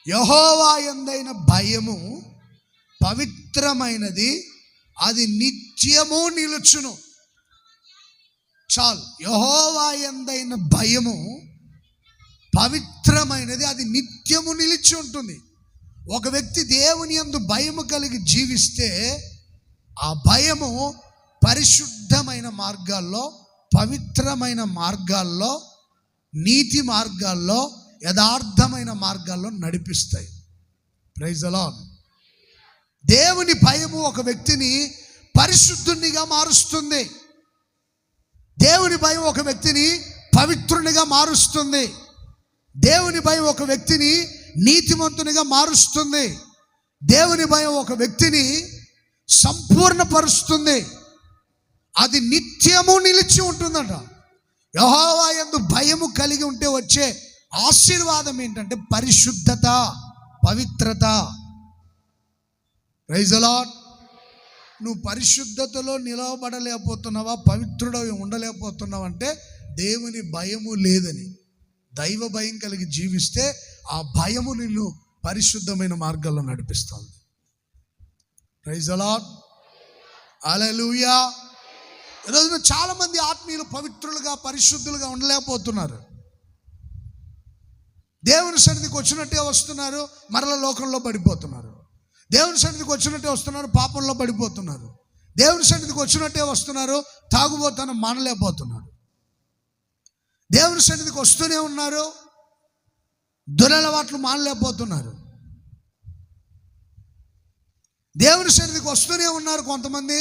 యెహోవా యందైన భయము పవిత్రమైనది, అది నిత్యము నిలుచును. చాలు. యెహోవా యందైన భయము పవిత్రమైనది, అది నిత్యము నిలిచి ఉంటుంది. ఒక వ్యక్తి దేవుని యందు భయము కలిగి జీవిస్తే ఆ భయము పరిశుద్ధమైన మార్గాల్లో, పవిత్రమైన మార్గాల్లో, నీతి మార్గాల్లో, యథార్థమైన మార్గాల్లో నడిపిస్తాయి. Praise the Lord. దేవుని భయము ఒక వ్యక్తిని పరిశుద్ధునిగా మారుస్తుంది. దేవుని భయం ఒక వ్యక్తిని పవిత్రునిగా మారుస్తుంది. దేవుని భయం ఒక వ్యక్తిని నీతిమంతునిగా మారుస్తుంది. దేవుని భయం ఒక వ్యక్తిని సంపూర్ణపరుస్తుంది. అది నిత్యము నిలిచి ఉంటుందట. యెహోవా యందు భయము కలిగి ఉంటే వచ్చే ఆశీర్వాదం ఏంటంటే పరిశుద్ధత, పవిత్రత. Praise the Lord. నువ్వు పరిశుద్ధతలో నిలవబడలేకపోతున్నావా, పవిత్రుడు ఉండలేకపోతున్నావు అంటే దేవుని భయము లేదని. దైవ భయం కలిగి జీవిస్తే ఆ భయము నిన్ను పరిశుద్ధమైన మార్గాల్లో నడిపిస్తుంది. ప్రైజ్ ది లార్డ్, హల్లెలూయా. ఈరోజున చాలా మంది ఆత్మీయులు పవిత్రులుగా, పరిశుద్ధులుగా ఉండలేకపోతున్నారు. దేవుని సన్నిధికి వచ్చినట్టే వస్తున్నారు, మరల లోకంలో పడిపోతున్నారు. దేవుని సన్నిధికి వచ్చినట్టే వస్తున్నారు, పాపంలో పడిపోతున్నారు. దేవుని సన్నిధికి వచ్చినట్టే వస్తున్నారు, తాగుబోతనం మానలేకపోతున్నారు. దేవుని సన్నిధికి వస్తూనే ఉన్నారు, దురలవాట్లు మానలేకపోతున్నారు. దేవుని సన్నిధికి వస్తూనే ఉన్నారు, కొంతమంది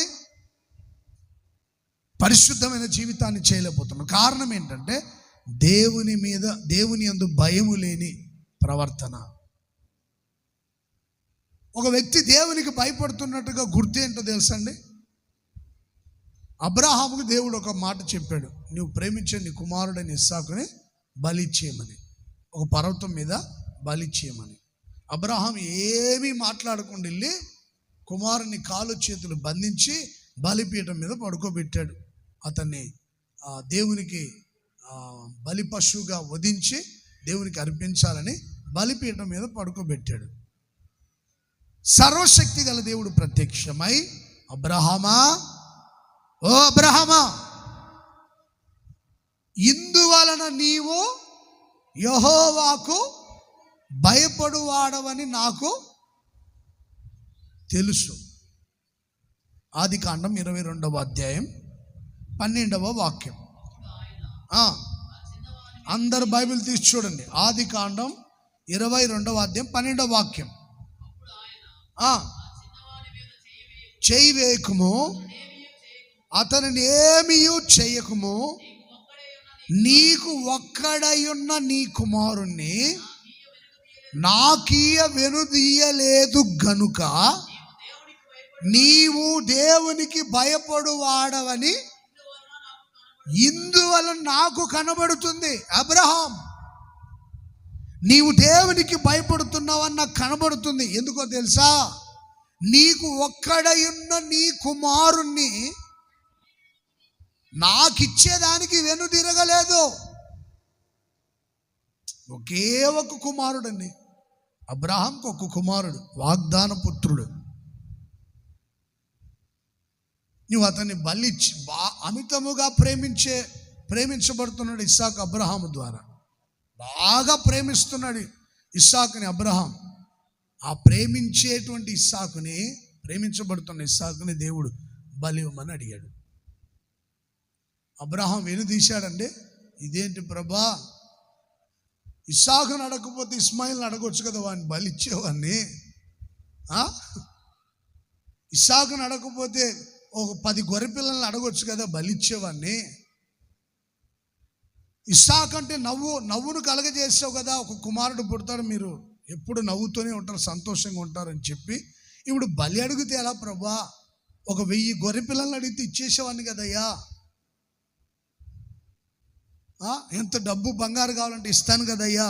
పరిశుద్ధమైన జీవితాన్ని చేయలేకపోతున్నారు. కారణం ఏంటంటే దేవుని యందు భయము లేని ప్రవర్తన. ఒక వ్యక్తి దేవునికి భయపడుతున్నట్టుగా గుర్తు ఏంటో తెలుసండి? అబ్రహాముకు దేవుడు ఒక మాట చెప్పాడు, నువ్వు ప్రేమించే నీ కుమారుడైన ఇస్సాకుని బలి చేయమని, ఒక పర్వతం మీద బలి చేయమని. అబ్రహాం ఏమీ మాట్లాడకుండా వెళ్ళి కుమారుని కాలు చేతులు బంధించి బలిపీఠం మీద పడుకోబెట్టాడు. అతన్ని దేవునికి బలి పశువుగా వధించి దేవునికి అర్పించాలని బలిపీఠం మీద పడుకోబెట్టాడు. సర్వశక్తి గల దేవుడు ప్రత్యక్షమై, అబ్రహామా, ఓ అబ్రహామా, ఇందువలన నీవు యెహోవాకు భయపడువాడవని నాకు తెలుసు. ఆదికాండం 22వ అధ్యాయం 12వ వాక్యం. అందరు బైబిల్ తీసి చూడండి. ఆదికాండం 22వ అధ్యాయం 12వ వాక్యం. చేయి వేయకుము, అతనిని ఏమీ చేయకుము, నీకు ఒక్కడయున్న నీ కుమారుణ్ణి నాకీయ వెనుదీయలేదు గనుక నీవు దేవునికి భయపడువాడవని ఇందువలన నాకు కనబడుతుంది. అబ్రహాం, నీవు దేవునికి భయపడుతున్నావని నాకు కనబడుతుంది. ఎందుకో తెలుసా? నీకు ఒక్కడయున్న నీ కుమారుణ్ణి నాకిచ్చేదానికి వెనుదిరగలేదు. ఒకే ఒక కుమారుడండి, అబ్రహాంకు ఒక కుమారుడు, వాగ్దాన పుత్రుడు. నువ్వు అతన్ని బలిచ్చి అమితముగా ప్రేమించబడుతున్నాడు ఇస్సాకు అబ్రహాము ద్వారా. బాగా ప్రేమిస్తున్నాడు ఇస్సాకుని అబ్రహాం. ఆ ప్రేమించేటువంటి ఇస్సాకుని, ప్రేమించబడుతున్న ఇస్సాకుని దేవుడు బలి ఇవ్వమని అడిగాడు. అబ్రహాం వెనుదీశాడండి. ఇదేంటి ప్రభా, ఇస్సాకుని అడగకపోతే ఇస్మాయిల్ని అడగొచ్చు కదా, వాడిని బలి ఇచ్చేవాడిని. ఇస్సాకుని అడగకపోతే ఒక 10 గొర్రె పిల్లల్ని అడగొచ్చు కదా, బలి ఇచ్చేవాడిని. ఇస్సాకు అంటే నవ్వును కలగజేసావు కదా, ఒక కుమారుడు పుడతాడు, మీరు ఎప్పుడు నవ్వుతూనే ఉంటారు, సంతోషంగా ఉంటారని చెప్పి ఇప్పుడు బలి అడిగితే ఎలా ప్రభా? ఒక 1000 గొర్రె పిల్లల్ని అడిగితే ఇచ్చేసేవాడిని కదయ్యా. ఎంత డబ్బు బంగారు కావాలంటే ఇస్తాను కదయ్యా.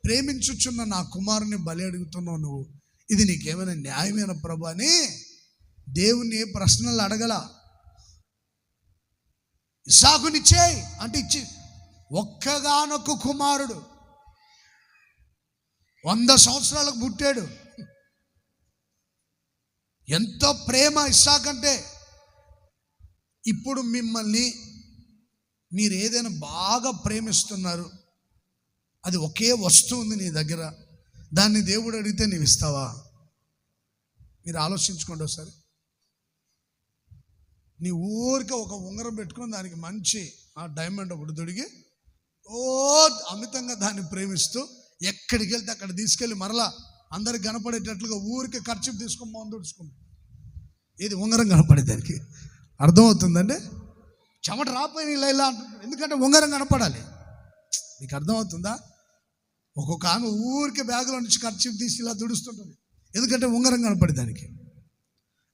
ప్రేమించుచున్న నా కుమారుని బలి అడుగుతున్నావు నువ్వు, ఇది నీకేమైనా న్యాయమైన ప్రభా అని దేవుణ్ణి ప్రశ్నలు అడగల. ఇస్సాకునిచ్చేయి అంటే ఇచ్చి, ఒక్కగానొక్క కుమారుడు 100 సంవత్సరాలకు పుట్టాడు. ఎంతో ప్రేమ ఇస్సాకంటే. ఇప్పుడు మిమ్మల్ని మీరు ఏదైనా బాగా ప్రేమిస్తున్నారు, అది ఒకే వస్తువు ఉంది నీ దగ్గర, దాన్ని దేవుడు అడిగితే నీవు ఇస్తావా? మీరు ఆలోచించుకోండి ఒకసారి. నీ ఊరికే ఒక ఉంగరం పెట్టుకొని దానికి మంచి డైమండ్ ఒకటి దొడిగి అమితంగా దాన్ని ప్రేమిస్తూ ఎక్కడికి వెళ్తే అక్కడ తీసుకెళ్ళి మరలా అందరికి కనపడేటట్లుగా ఊరికే ఖర్చు తీసుకొని తుడుచుకుంటాం. ఇది ఉంగరం కనపడేదానికి అర్థమవుతుందండి. చెమట రాపోయిన ఇలా అంటుంటాడు, ఎందుకంటే ఉంగరం కనపడాలి. మీకు అర్థమవుతుందా? ఒక్కొక్క ఆమె ఊరికే బ్యాగులో నుంచి ఖర్చు తీసి ఇలా తుడుస్తుంటుంది, ఎందుకంటే ఉంగరం కనపడేదానికి.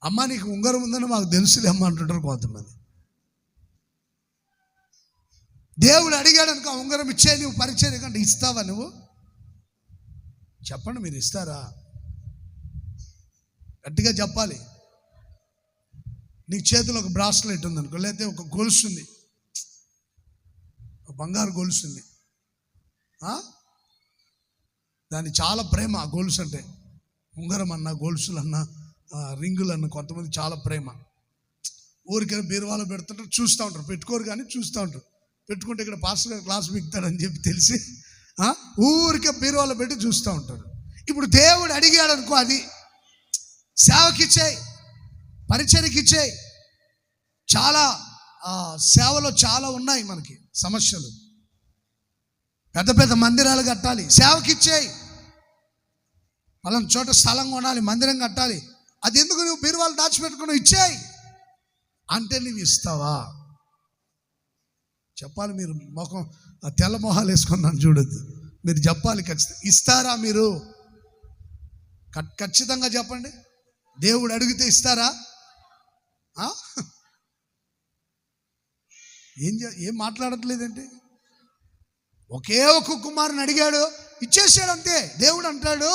అమ్మ నీకు ఉంగరం ఉందని మాకు తెలుసులే అమ్మ అంటుంటారు కొంతమంది. దేవుడు అడిగాడు అనుకో, ఉంగరం ఇచ్చే నువ్వు పరిచయం కంటే ఇస్తావా? నువ్వు చెప్పండి, మీరు ఇస్తారా? గట్టిగా చెప్పాలి. నీ చేతిలో ఒక బ్రాస్లెట్ ఉంది అనుకో, లేకపోతే ఒక గొలుసు ఉంది, ఒక బంగారు గొలుసు ఉంది, దాన్ని చాలా ప్రేమ ఆ గొలుసు అంటే. ఉంగరం అన్నా, గొలుసులన్నా, రింగులన్నా కొంతమంది చాలా ప్రేమ. ఊరికైనా బీరువాలో పెడుతుంటారు, చూస్తూ ఉంటారు, పెట్టుకోరు కానీ చూస్తూ ఉంటారు. పెట్టుకుంటే ఇక్కడ పాస్టర్ గారు క్లాస్ బిగుతాడని చెప్పి తెలిసి ఊరికే బీరువాలో పెట్టి చూస్తూ ఉంటారు. ఇప్పుడు దేవుడు అడిగాడు అనుకో, అది సేవకిచ్చేయి, పరిచర్యకిచ్చేయి. చాలా సేవలో చాలా ఉన్నాయి మనకి సమస్యలు. పెద్ద పెద్ద మందిరాలు కట్టాలి, సేవకిచ్చేయి. పలానా చోట స్థలం కొనాలి, మందిరం కట్టాలి, అది ఎందుకు నువ్వు బీరువాలు దాచిపెట్టుకుని ఇచ్చేయి అంటే నువ్వు ఇస్తావా? చెప్పాలి. మీరు మొఖం తెల్ల మొహాలు వేసుకున్నాను చూడొద్దు, మీరు చెప్పాలి ఖచ్చితంగా. ఇస్తారా మీరు? ఖచ్చితంగా చెప్పండి. దేవుడు అడిగితే ఇస్తారా? ఏం మాట్లాడట్లేదంటే, ఒకే ఒక కుమారుని అడిగాడు, ఇచ్చేసాడు అంతే. దేవుడు అంటాడు,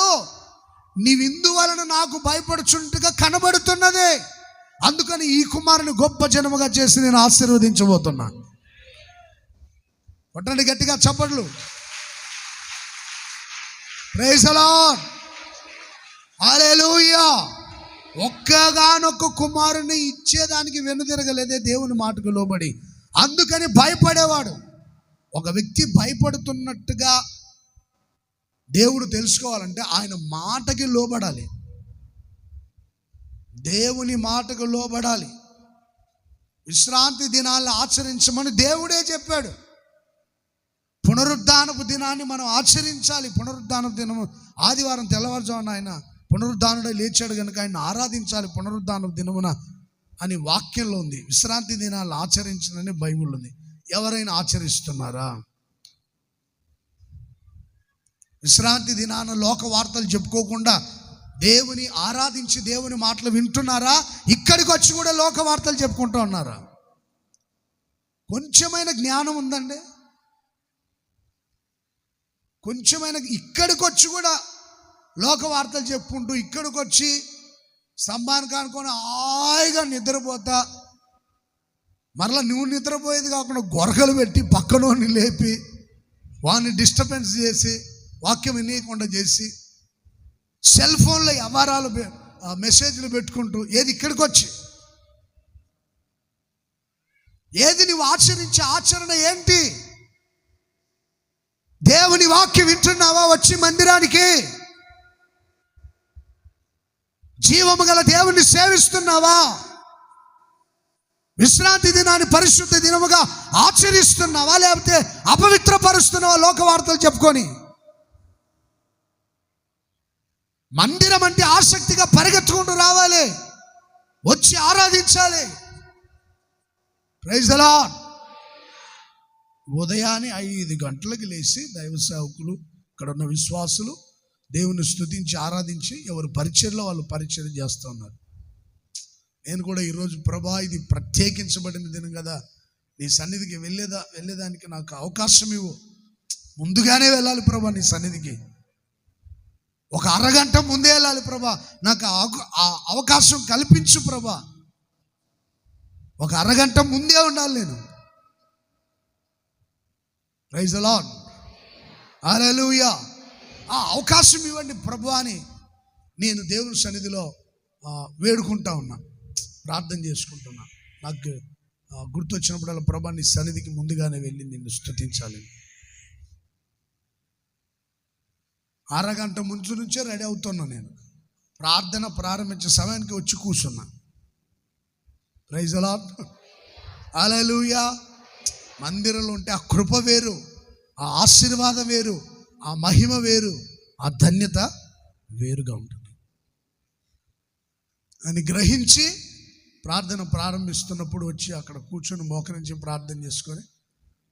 నీ విందు వలన నాకు భయపడుచుంటగా కనబడుతున్నదే, అందుకని ఈ కుమారుని గొప్ప జనముగా చేసి నేను ఆశీర్వదించబోతున్నా. కొట్టండి గట్టిగా చప్పట్లు. Praise the lord. హల్లెలూయా. ఒక్కగానొక్క కుమారుని ఇచ్చేదానికి వెనుదిరగలేదే దేవుని మాటకు లోబడి. అందుకని భయపడేవాడు. ఒక వ్యక్తి భయపడుతున్నట్టుగా దేవుడు తెలుసుకోవాలంటే ఆయన మాటకి లోబడాలి, దేవుని మాటకు లోబడాలి. విశ్రాంతి దినాలను ఆచరించమని దేవుడే చెప్పాడు. పునరుద్ధానపు దినాన్ని మనం ఆచరించాలి. పునరుద్ధానపు దినము ఆదివారం తెల్లవారుజామున ఆయన పునరుద్ధానుడే లేచాడు కనుక ఆయన ఆరాధించాలి పునరుద్ధానపు దినమున అని వాక్యంలో ఉంది. విశ్రాంతి దినాలను ఆచరించనని బైబిల్ ఉంది. ఎవరైనా ఆచరిస్తున్నారా? విశ్రాంతి దినాన లోక వార్తలు చెప్పుకోకుండా దేవుని ఆరాధించి దేవుని మాటలు వింటున్నారా? ఇక్కడికి వచ్చి కూడా లోక వార్తలు చెప్పుకుంటూ ఉన్నారా? కొంచెమైన జ్ఞానం ఉందండి? కొంచెమైన ఇక్కడికి వచ్చి కూడా లోక వార్తలు చెప్పుకుంటూ ఇక్కడికి వచ్చి స్తంభానికి అనుకొని హాయిగా నిద్రపోతా, మరలా నువ్వు నిద్రపోయేది కాకుండా గొరకలు పెట్టి పక్కనోని లేపి వాడిని డిస్టర్బెన్స్ చేసి వాక్యం వినయకుండా చేసి సెల్ ఫోన్లో వ్యవహారాలు మెసేజ్లు పెట్టుకుంటూ ఏది ఇక్కడికి వచ్చి ఏది నువ్వు ఆచరించే ఆచరణ ఏంటి? దేవుని వాక్యం వింటున్నావా? వచ్చి మందిరానికి జీవము గల దేవుని సేవిస్తున్నావా? విశ్రాంతి దినాన్ని పరిశుద్ధ దినముగా ఆచరిస్తున్నావా? లేకపోతే అపవిత్రపరుస్తున్నావా లోక వార్తలు చెప్పుకొని? మందిరం అంటే ఆసక్తిగా పరిగెత్తుకుంటూ రావాలి, వచ్చి ఆరాధించాలి. Praise the Lord. ఉదయాన్నే 5 గంటలకు లేచి దైవ సేవకులు, ఇక్కడ ఉన్న విశ్వాసులు దేవుని స్తుతించి ఆరాధించి ఎవరు పరిచర్లో వాళ్ళు పరిచర్య చేస్తూ ఉన్నారు. నేను కూడా ఈరోజు ప్రభా ఇది ప్రత్యేకించబడిన దినం కదా, నీ సన్నిధికి వెళ్ళేదానికి నాకు అవకాశం ఇవ్వు. ముందుగానే వెళ్ళాలి ప్రభా నీ సన్నిధికి. ఒక అరగంట ముందే వెళ్ళాలి ప్రభా, నాకు ఆ అవకాశం కల్పించు ప్రభా. ఒక అరగంట ముందే ఉండాలి నేను. Praise the lord. హల్లెలూయా. ఆ అవకాశం ఇవ్వండి ప్రభు అని నేను దేవుని సన్నిధిలో వేడుకుంటా ఉన్నా, ప్రార్థన చేసుకుంటున్నా. నాకు గుర్తొచ్చినప్పుడల్లా ప్రభా నీ సన్నిధికి ముందుగానే వెళ్ళి నిన్ను స్తుతించాలి. అరగంట ముందు నుంచే రెడీ అవుతున్నా నేను. ప్రార్థన ప్రారంభించే సమయానికి వచ్చి కూర్చున్నా. Praise the lord. హల్లెలూయా. మందిరంలో ఉంటే ఆ కృప వేరు, ఆ ఆశీర్వాదం వేరు, ఆ మహిమ వేరు, ఆ ధన్యత వేరుగా ఉంటుంది అని గ్రహించి ప్రార్థన ప్రారంభిస్తున్నప్పుడు వచ్చి అక్కడ కూర్చొని మోకరించి ప్రార్థన చేసుకొని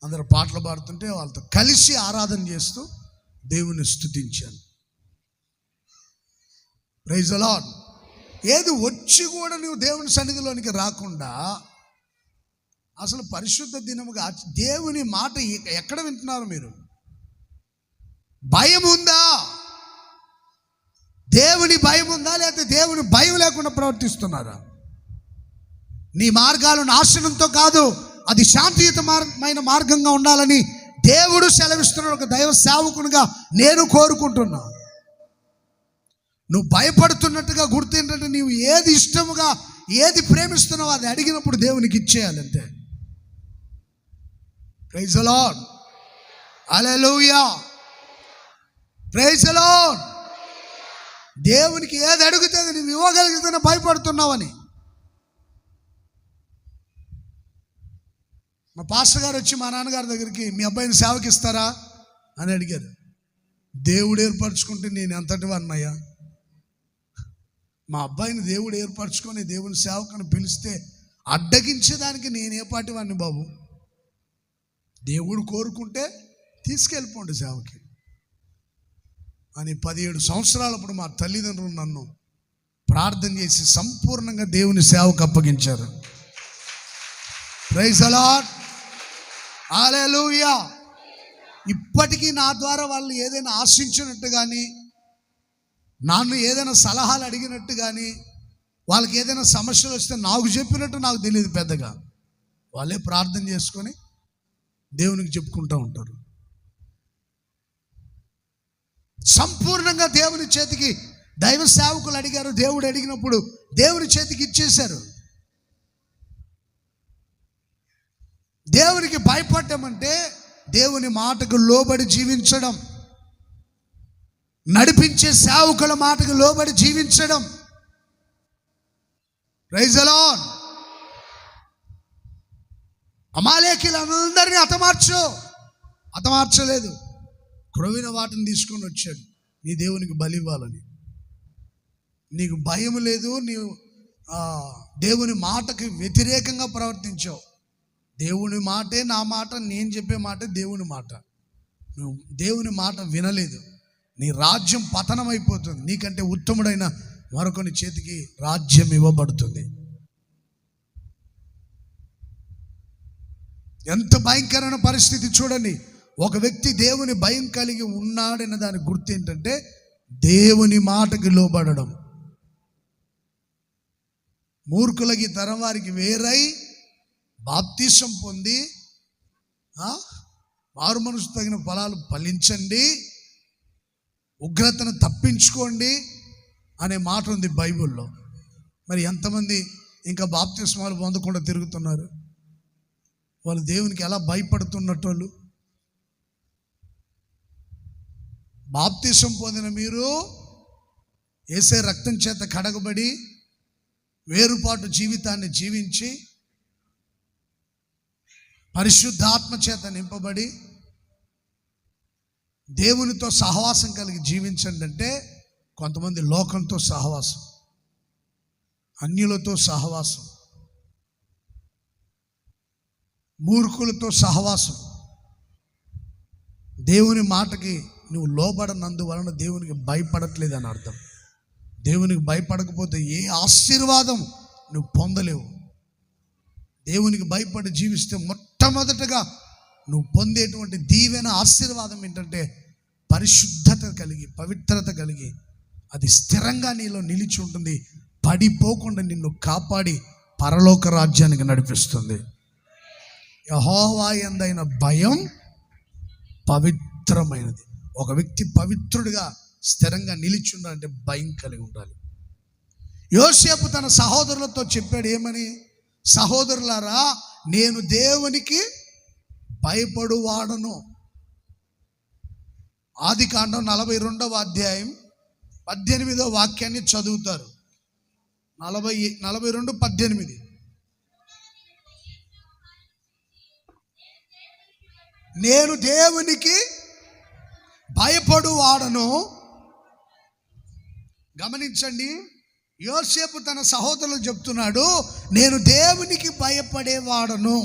అందరూ పాటలు పాడుతుంటే వాళ్ళతో కలిసి ఆరాధన చేస్తూ దేవుని స్తుతించాను. Praise the lord. ఏది వచ్చి కూడా నువ్వు దేవుని సన్నిధిలోనికి రాకుండా అసలు పరిశుద్ధ దినముగా దేవుని మాట ఎక్కడ వింటున్నారు మీరు? భయం ఉందా? దేవుని భయం ఉందా? లేకపోతే దేవుని భయం లేకుండా ప్రవర్తిస్తున్నారా? నీ మార్గాలు నాశనంతో కాదు, అది శాంతియుతమైన మార్గంగా ఉండాలని దేవుడు సెలవిస్తున్నాడు. ఒక దైవ సేవకునిగా నేను కోరుకుంటున్నా. నువ్వు భయపడుతున్నట్టుగా గుర్తేంటంటే నీవు ఏది ఇష్టముగా ఏది ప్రేమిస్తున్నావో అది అడిగినప్పుడు దేవునికి ఇచ్చేయాలి అంతే. Praise the lord. Hallelujah. Praise the lord. దేవునికి ఏది అడిగితే నువ్వు ఇవ్వగలిగితేనే భయపడుతున్నావని. మా పాస్టర్ గారు వచ్చి మా నాన్నగారి దగ్గరికి మీ అబ్బాయిని సేవకి ఇస్తారా అని అడిగారు. దేవుడు ఏర్పరచుకుంటే నేను ఎంతటి వాడినయ్యా? మా అబ్బాయిని దేవుడు ఏర్పరచుకొని దేవుని సేవకుని పిలిస్తే అడ్డగించేదానికి నేను ఏ పాటి వాడిని బాబు? దేవుడు కోరుకుంటే తీసుకెళ్ళిపోండి సేవకి అని 17 సంవత్సరాలప్పుడు మా తల్లిదండ్రులు నన్ను ప్రార్థన చేసి సంపూర్ణంగా దేవుని సేవకు అప్పగించారు. Praise the lord. హల్లెలూయా. ఇప్పటికీ నా ద్వారా వాళ్ళు ఏదైనా ఆశించినట్టు కానీ నన్ను ఏదైనా సలహాలు అడిగినట్టు కానీ, వాళ్ళకి ఏదైనా సమస్యలు వస్తే నాకు చెప్పినట్టు నాకు తెలియదు పెద్దగా. వాళ్ళే ప్రార్థన చేసుకొని దేవునికి చెప్పుకుంటూ ఉంటారు. సంపూర్ణంగా దేవుని చేతికి దైవ సేవకులు అడిగారు. దేవుడు అడిగినప్పుడు దేవుని చేతికి ఇచ్చేశారు. దేవునికి భయపడటం అంటే దేవుని మాటకు లోబడి జీవించడం, నడిపించే సేవకుల మాటకు లోబడి జీవించడం. Praise the lord. అమాలేకీలందరినీ హతమార్చలేదు. క్రొవ్విన వాటిని తీసుకొని వచ్చాడు నీ దేవునికి బలి ఇవ్వాలని. నీకు భయం లేదు, నీవు దేవుని మాటకి వ్యతిరేకంగా ప్రవర్తించావు. దేవుని మాటే నా మాట, నేను చెప్పే మాట దేవుని మాట. నువ్వు దేవుని మాట వినలేదు, నీ రాజ్యం పతనం అయిపోతుంది. నీకంటే ఉత్తముడైన మరొకని చేతికి రాజ్యం ఇవ్వబడుతుంది. ఎంత భయంకరమైన పరిస్థితి చూడండి. ఒక వ్యక్తి దేవుని భయం కలిగి ఉన్నాడన్న దాని గుర్తు ఏంటంటే దేవుని మాటకి లోబడడం. మూర్ఖులకి తరం వారికి వేరై బాప్తిసం పొంది మారు మనసు తగిన ఫలాలు ఫలించండి, ఉగ్రతను తప్పించుకోండి అనే మాట ఉంది బైబిల్లో. మరి ఎంతమంది ఇంకా బాప్తిస్మాలు పొందకుండా తిరుగుతున్నారు? వాళ్ళు దేవునికి ఎలా భయపడుతున్నట్టు వాళ్ళు. బాప్తిసం పొందిన మీరు యేసే రక్తం చేత కడగబడి వేరుపాటు జీవితాన్ని జీవించి పరిశుద్ధాత్మ చేత నింపబడి దేవునితో సహవాసం కలిగి జీవించండి అంటే కొంతమంది లోకంతో సహవాసం, అన్యులతో సహవాసం, మూర్ఖులతో సహవాసం. దేవుని మాటకి నువ్వు లోబడనందువలన దేవునికి భయపడట్లేదు అని అర్థం. దేవునికి భయపడకపోతే ఏ ఆశీర్వాదం నువ్వు పొందలేవు. దేవునికి భయపడి జీవిస్తే మొట్టమొదటగా నువ్వు పొందేటువంటి దీవెన ఆశీర్వాదం ఏంటంటే పరిశుద్ధత కలిగి, పవిత్రత కలిగి, అది స్థిరంగా నీలో నిలిచి ఉంటుంది. పడిపోకుండా నిన్ను కాపాడి పరలోక రాజ్యానికి నడిపిస్తుంది. యెహోవా యందైన భయం పవిత్రమైనది. ఒక వ్యక్తి పవిత్రుడిగా స్థిరంగా నిలిచి ఉండాలంటే భయం కలిగి ఉండాలి. యోసేపు తన సహోదరులతో చెప్పాడు ఏమని? సహోదరులారా, నేను దేవునికి భయపడువాడను. ఆదికాండం 42వ అధ్యాయం 18వ వాక్యాన్ని చదువుతారు. 42:18. నేను దేవునికి భయపడువాడను. గమనించండి, యోసేపు తన సహోదరులు చెప్తున్నాడు, నేను దేవునికి భయపడేవాడను.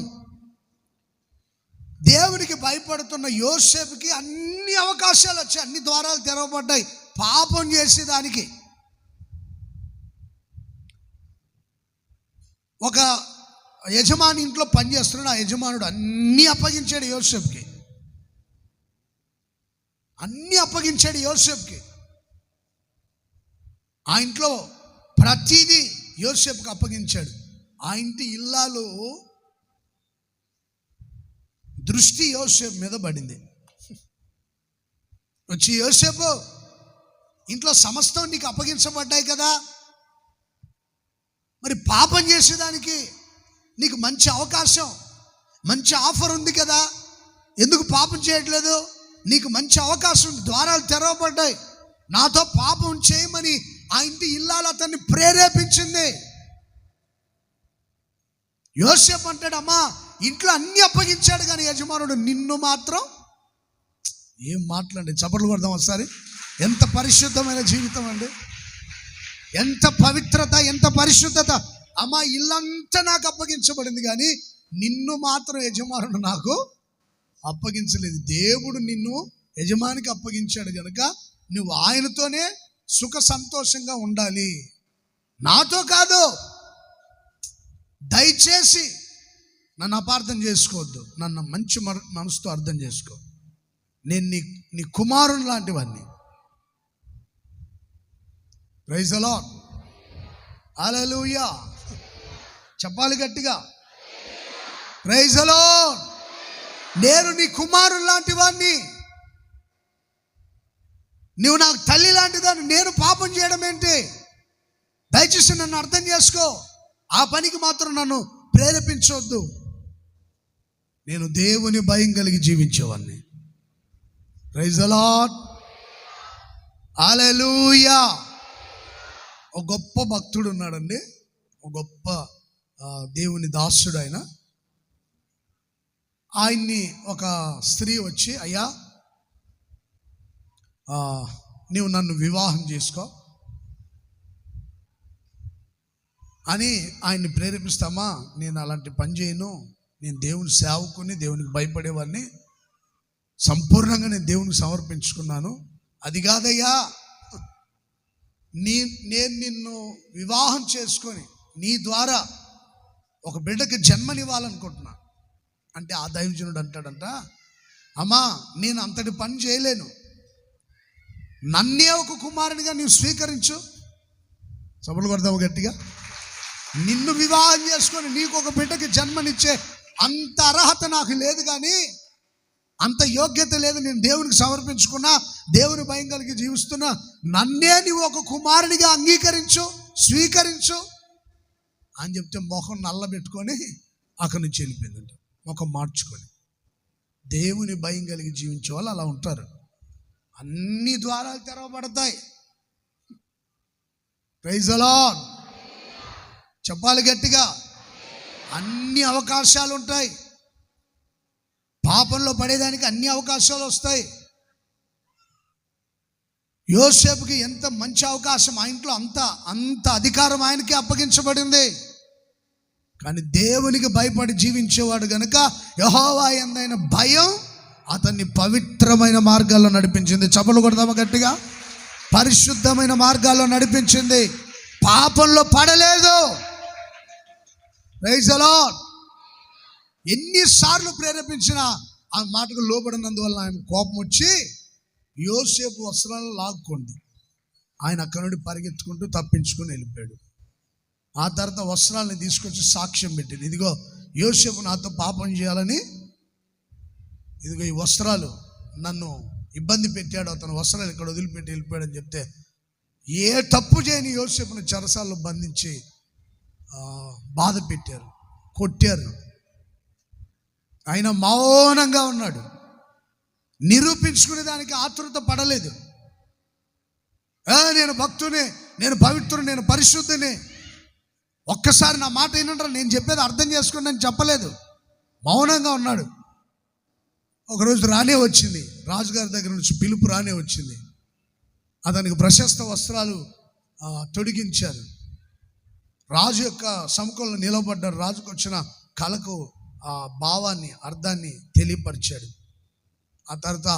దేవునికి భయపడుతున్న యోసేపుకి అన్ని అవకాశాలు వచ్చాయి, అన్ని ద్వారాలు తెరవబడ్డాయి పాపం చేసేదానికి. ఒక యజమాని ఇంట్లో పనిచేస్తున్నాడు. ఆ యజమానుడు అన్నీ అప్పగించాడు యోసేపుకి, అన్నీ అప్పగించాడు యోసేపుకి. ఆ ఇంట్లో ప్రతిదీ యోసేపుకి అప్పగించాడు. ఆ ఇంటి ఇల్లాలు దృష్టి యోసేపు మీద పడింది. వచ్చి, యోసేపు, ఇంట్లో సమస్తం నీకు అప్పగించబడ్డాయి కదా, మరి పాపం చేసేదానికి నీకు మంచి అవకాశం, మంచి ఆఫర్ ఉంది కదా, ఎందుకు పాపం చేయట్లేదు? నీకు మంచి అవకాశం ఉంది, ద్వారాలు తెరవబడ్డాయి, నాతో పాపం చేయమని ఆ ఇంటి ఇల్లాలు అతన్ని ప్రేరేపించింది. యోసేపు అంటాడు, అమ్మా ఇంట్లో అన్ని అప్పగించాడు కానీ యజమానుడు నిన్ను మాత్రం ఏం మాట్లాడి. చప్పట్లు కొడదాం ఒకసారి. ఎంత పరిశుద్ధమైన జీవితం అండి, ఎంత పవిత్రత, ఎంత పరిశుద్ధత. అమ్మా ఇల్లంతా నాకు అప్పగించబడింది కానీ నిన్ను మాత్రం యజమానుడు నాకు అప్పగించలేదు. దేవుడు నిన్ను యజమానికి అప్పగించాడు కనుక నువ్వు ఆయనతోనే సుఖ సంతోషంగా ఉండాలి, నాతో కాదు. దయచేసి నన్ను అపార్థం చేసుకోవద్దు, నన్ను మంచి మనసుతో అర్థం చేసుకో. నేను నీ కుమారుని లాంటివన్నీ. Praise the lord. హల్లెలూయా. చెప్పాలి గట్టిగా, ప్రైజ్ ది లార్డ్. నేను నీ కుమారుడు లాంటి వాడిని, నువ్వు నాకు తల్లి లాంటిదాన్ని, నేను పాపం చేయడం ఏంటి? దయచేసి నన్ను అర్థం చేసుకో. ఆ పనికి మాత్రం నన్ను ప్రేరేపించవద్దు. నేను దేవుని భయం కలిగి జీవించేవాడిని. Praise the lord. హల్లెలూయా. ఒక గొప్ప భక్తుడు ఉన్నాడండి, ఒక గొప్ప దేవుని దాసుడు. ఆయన్ని ఒక స్త్రీ వచ్చి, అయ్యా నీవు నన్ను వివాహం చేసుకో అని ఆయన్ని ప్రేరేపిస్తామా? నేను అలాంటి పని చేయను, నేను దేవుని సేవకుని, దేవునికి భయపడేవాడిని, సంపూర్ణంగా నేను దేవునికి సమర్పించుకున్నాను. అది కాదయ్యా, నేను నిన్ను వివాహం చేసుకొని నీ ద్వారా ఒక బిడ్డకి జన్మనివ్వాలనుకుంటున్నా అంటే ఆ దైవజనుడు అంటాడంట, అమ్మా నేను అంతటి పని చేయలేను, నన్నే ఒక కుమారునిగా నీవు స్వీకరించు. సభలు కొడదాము గట్టిగా. నిన్ను వివాహం చేసుకొని నీకు ఒక బిడ్డకి జన్మనిచ్చే అంత అర్హత నాకు లేదు, కానీ అంత యోగ్యత లేదు. నేను దేవునికి సమర్పించుకున్నా, దేవుని భయం కలిగి జీవిస్తున్నా, నన్నే నీవు ఒక కుమారునిగా అంగీకరించు, స్వీకరించు అని చెప్తే మొహం నల్లబెట్టుకొని అక్కడి నుంచి వెళ్ళిపోయిందంట, ముఖం మార్చుకొని. దేవుని భయం కలిగి జీవించే వాళ్ళు అలా ఉంటారు. అన్ని ద్వారాలు తెరవబడతాయి. Praise the Lord. చెప్పాలి గట్టిగా, అన్ని అవకాశాలు ఉంటాయి. పాపంలో పడేదానికి అన్ని అవకాశాలు వస్తాయి. యోసేపుకి ఎంత మంచి అవకాశం, ఆ ఇంట్లో అంత అధికారం ఆయనకి అప్పగించబడింది. కానీ దేవునికి భయపడి జీవించేవాడు గనుక యెహోవా యందైన భయం అతన్ని పవిత్రమైన మార్గాల్లో నడిపించింది. చపలు కొడదామా గట్టిగా. పరిశుద్ధమైన మార్గాల్లో నడిపించింది, పాపంలో పడలేదు. Praise the Lord. ఎన్నిసార్లు ప్రేరేపించినా ఆ మాటకు లోబడినందువల్ల ఆయన కోపం వచ్చి యోసేపు వస్త్రాలను లాక్కుంది. ఆయన అక్కడి నుండి పరిగెత్తుకుంటూ తప్పించుకొని వెళ్ళిపోయాడు. ఆ తర్వాత వస్త్రాలను తీసుకొచ్చి సాక్ష్యం పెట్టింది, ఇదిగో యోసేపు నాతో పాపం చేయాలని, ఇదిగో ఈ వస్త్రాలు నన్ను ఇబ్బంది పెట్టాడు, అతను వస్త్రాలు ఇక్కడ వదిలిపెట్టి వెళ్ళిపోయాడు అని చెప్తే, ఏ తప్పు చేయని యోసేపుని చెరసాల్లో బంధించి బాధ పెట్టారు, కొట్టారు. ఆయన మౌనంగా ఉన్నాడు, నిరూపించుకునే దానికి ఆతృత పడలేదు. నేను భక్తుని, నేను పవిత్రుని, నేను పరిశుద్ధిని, ఒక్కసారి నా మాట ఏంటంటారు, నేను చెప్పేది అర్థం చేసుకుని నేను చెప్పలేదు, మౌనంగా ఉన్నాడు. ఒకరోజు రానే వచ్చింది, రాజుగారి దగ్గర నుంచి పిలుపు రానే వచ్చింది. అతనికి ప్రశస్త వస్త్రాలు తొడిగించారు. రాజు యొక్క సముఖంలో నిలబడ్డాడు. రాజుకు వచ్చిన కళకు ఆ భావాన్ని, అర్థాన్ని తెలియపరిచాడు. ఆ తర్వాత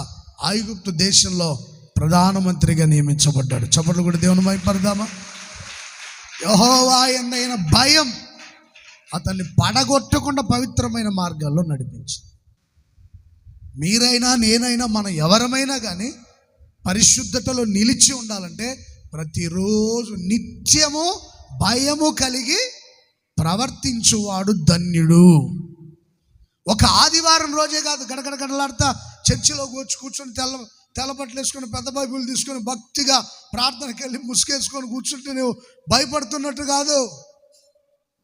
ఐగుప్తు దేశంలో ప్రధానమంత్రిగా నియమించబడ్డాడు. చప్పట్లు కూడా దేవుని మహిమపడదామా. యెహోవా యందైన భయం అతన్ని పడగొట్టకుండా పవిత్రమైన మార్గాల్లో నడిపించింది. మీరైనా నేనైనా మనం ఎవరమైనా కానీ పరిశుద్ధతలో నిలిచి ఉండాలంటే ప్రతిరోజు నిత్యము భయము కలిగి ప్రవర్తించువాడు ధన్యుడు. ఒక ఆదివారం రోజే కాదు, గడగడగడలాడుతా చర్చిలో కూర్చొని తెల్లబట్టలు వేసుకొని పెద్ద బైబిల్ తీసుకొని భక్తిగా ప్రార్థనకి వెళ్ళి ముసుకేసుకొని కూర్చుంటే నువ్వు భయపడుతున్నట్టు కాదు.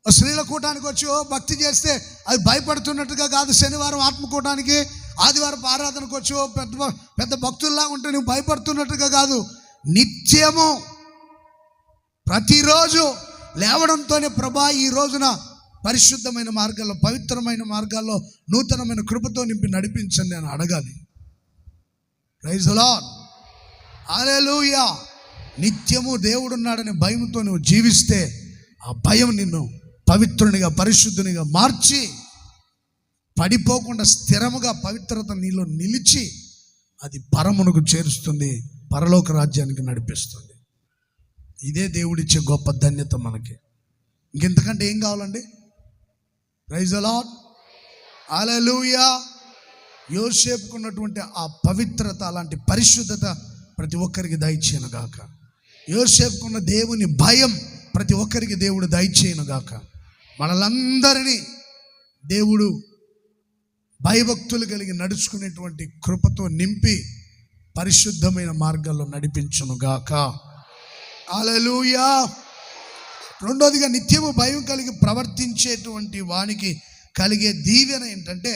స్త్రీల కూటానికి వచ్చి భక్తి చేస్తే అది భయపడుతున్నట్టుగా కాదు. శనివారం ఆత్మకూటానికి, ఆదివారం ఆరాధనకు వచ్చి పెద్ద భక్తుల్లా ఉంటే నువ్వు భయపడుతున్నట్టుగా కాదు. నిత్యము ప్రతిరోజు లేవడంతోనే ప్రభా ఈ రోజున పరిశుద్ధమైన మార్గాల్లో, పవిత్రమైన మార్గాల్లో నూతనమైన కృపతో నింపి నడిపించండి అని అడగాలి. Praise the lord. హల్లెలూయా. నిత్యము దేవుడున్నాడని భయంతో నువ్వు జీవిస్తే ఆ భయం నిన్ను పవిత్రునిగా, పరిశుద్ధునిగా మార్చి పడిపోకుండా స్థిరముగా పవిత్రత నీలో నిలిచి అది పరమునకు చేరుస్తుంది, పరలోక రాజ్యానికి నడిపిస్తుంది. ఇదే దేవుడిచ్చే గొప్ప ధన్యత మనకి. ఇంకెంతకంటే ఏం కావాలండి? Praise the lord. హల్లెలూయా. యోసేపుకున్నటువంటి ఆ పవిత్రత, అలాంటి పరిశుద్ధత ప్రతి ఒక్కరికి దయచేయను గాక. యోసేపుకున్న దేవుని భయం ప్రతి ఒక్కరికి దేవుడు దయచేయును గాక. మనలందరినీ దేవుడు భయభక్తులు కలిగి నడుచుకునేటువంటి కృపతో నింపి పరిశుద్ధమైన మార్గాల్లో నడిపించును గాక. హల్లెలూయా. రెండోదిగా, నిత్యము భయం కలిగి ప్రవర్తించేటువంటి వానికి కలిగే దీవెన ఏంటంటే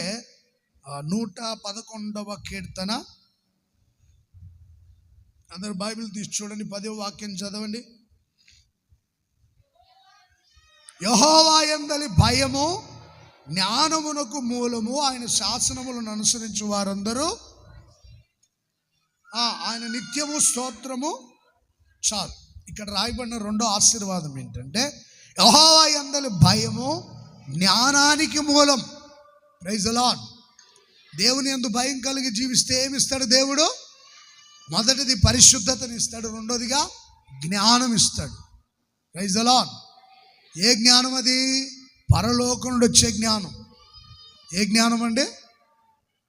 111వ కీర్తన, అందరు బైబిల్ తీసి చూడండి, 10వ వాక్యం చదవండి. యెహోవా యందలి భయము జ్ఞానమునకు మూలము, ఆయన శాసనములను అనుసరించు వారందరూ ఆయన నిత్యము స్తోత్రము చాలు. ఇక్కడ రాయబడిన రెండో ఆశీర్వాదం ఏంటంటే, యెహోవా యందలి భయము జ్ఞానానికి మూలం. Praise the Lord. దేవుని యందు భయం కలిగి జీవిస్తే ఏమిస్తాడు దేవుడు? మొదటిది పరిశుద్ధతని ఇస్తాడు, రెండోదిగా జ్ఞానం ఇస్తాడు. Praise the lord. ఏ జ్ఞానం అది? పరలోకం నుండి వచ్చే జ్ఞానం. ఏ జ్ఞానం అండి?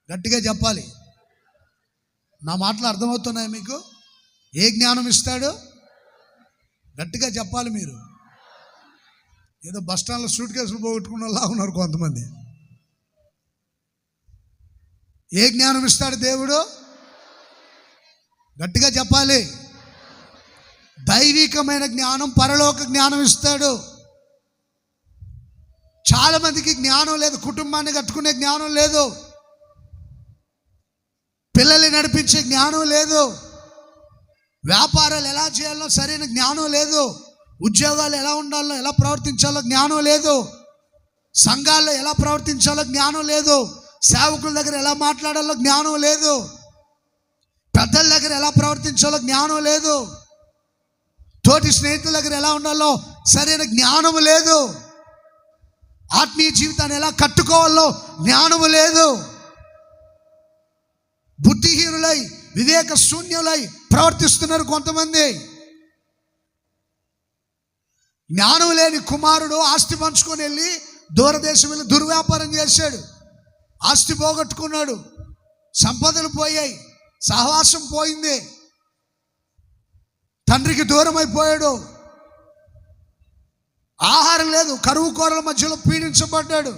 గట్టిగా చెప్పాలి. నా మాటలు అర్థమవుతున్నాయి మీకు? ఏ జ్ఞానం ఇస్తాడు? గట్టిగా చెప్పాలి మీరు. ఏదో బస్ స్టాండ్లో సూట్ కేసులు పోగొట్టుకున్న వాళ్ళ ఉన్నారు కొంతమంది. ఏ జ్ఞానం ఇస్తాడు దేవుడు? గట్టిగా చెప్పాలి. దైవికమైన జ్ఞానం, పరలోక జ్ఞానం ఇస్తాడు. చాలా మందికి జ్ఞానం లేదు. కుటుంబాన్ని కట్టుకునే జ్ఞానం లేదు, పిల్లల్ని నడిపించే జ్ఞానం లేదు, వ్యాపారాలు ఎలా చేయాలో సరైన జ్ఞానం లేదు, ఉద్యోగాలు ఎలా ఉండాలో, ఎలా ప్రవర్తించాలో జ్ఞానం లేదు, సంఘాల్లో ఎలా ప్రవర్తించాలో జ్ఞానం లేదు, సేవకుల దగ్గర ఎలా మాట్లాడాలో జ్ఞానం లేదు, పెద్దల దగ్గర ఎలా ప్రవర్తించాలో జ్ఞానం లేదు, తోటి స్నేహితుల దగ్గర ఎలా ఉండాలో సరైన జ్ఞానం లేదు, ఆత్మీయ జీవితాన్ని ఎలా కట్టుకోవాలో జ్ఞానము లేదు. బుద్ధిహీనులై, వివేక శూన్యులై ప్రవర్తిస్తున్నారు కొంతమంది. జ్ఞానం లేని కుమారుడు ఆస్తి పంచుకొని వెళ్ళి దూరదేశం వెళ్ళి దుర్వ్యాపారం చేశాడు, ఆస్తి పోగొట్టుకున్నాడు, సంపదలు పోయాయి, సహవాసం పోయింది, తండ్రికి దూరం అయిపోయాడు, ఆహారం లేదు, కరువు కోరల మధ్యలో పీడించబడ్డాడు.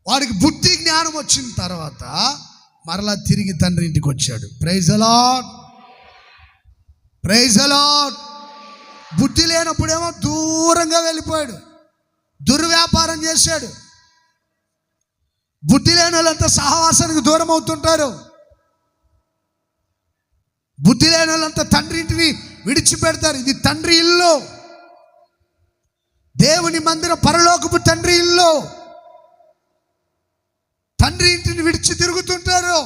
వాడికి బుద్ధి జ్ఞానం వచ్చిన తర్వాత మరలా తిరిగి తండ్రి ఇంటికి వచ్చాడు. Praise the Lord. Praise the Lord. బుద్ధి లేనప్పుడేమో దూరంగా వెళ్ళిపోయాడు, దుర్వ్యాపారం చేశాడు. బుద్ధి లేని వాళ్ళంతా సహవాసానికి దూరం అవుతుంటారు. బుద్ధి లేని వాళ్ళంతా తండ్రి ఇంటిని విడిచిపెడతారు. ఇది తండ్రి ఇల్లు, దేవుని మందిరం, పరలోకపు తండ్రి ఇల్లు. తండ్రి ఇంటిని విడిచి తిరుగుతుంటారు,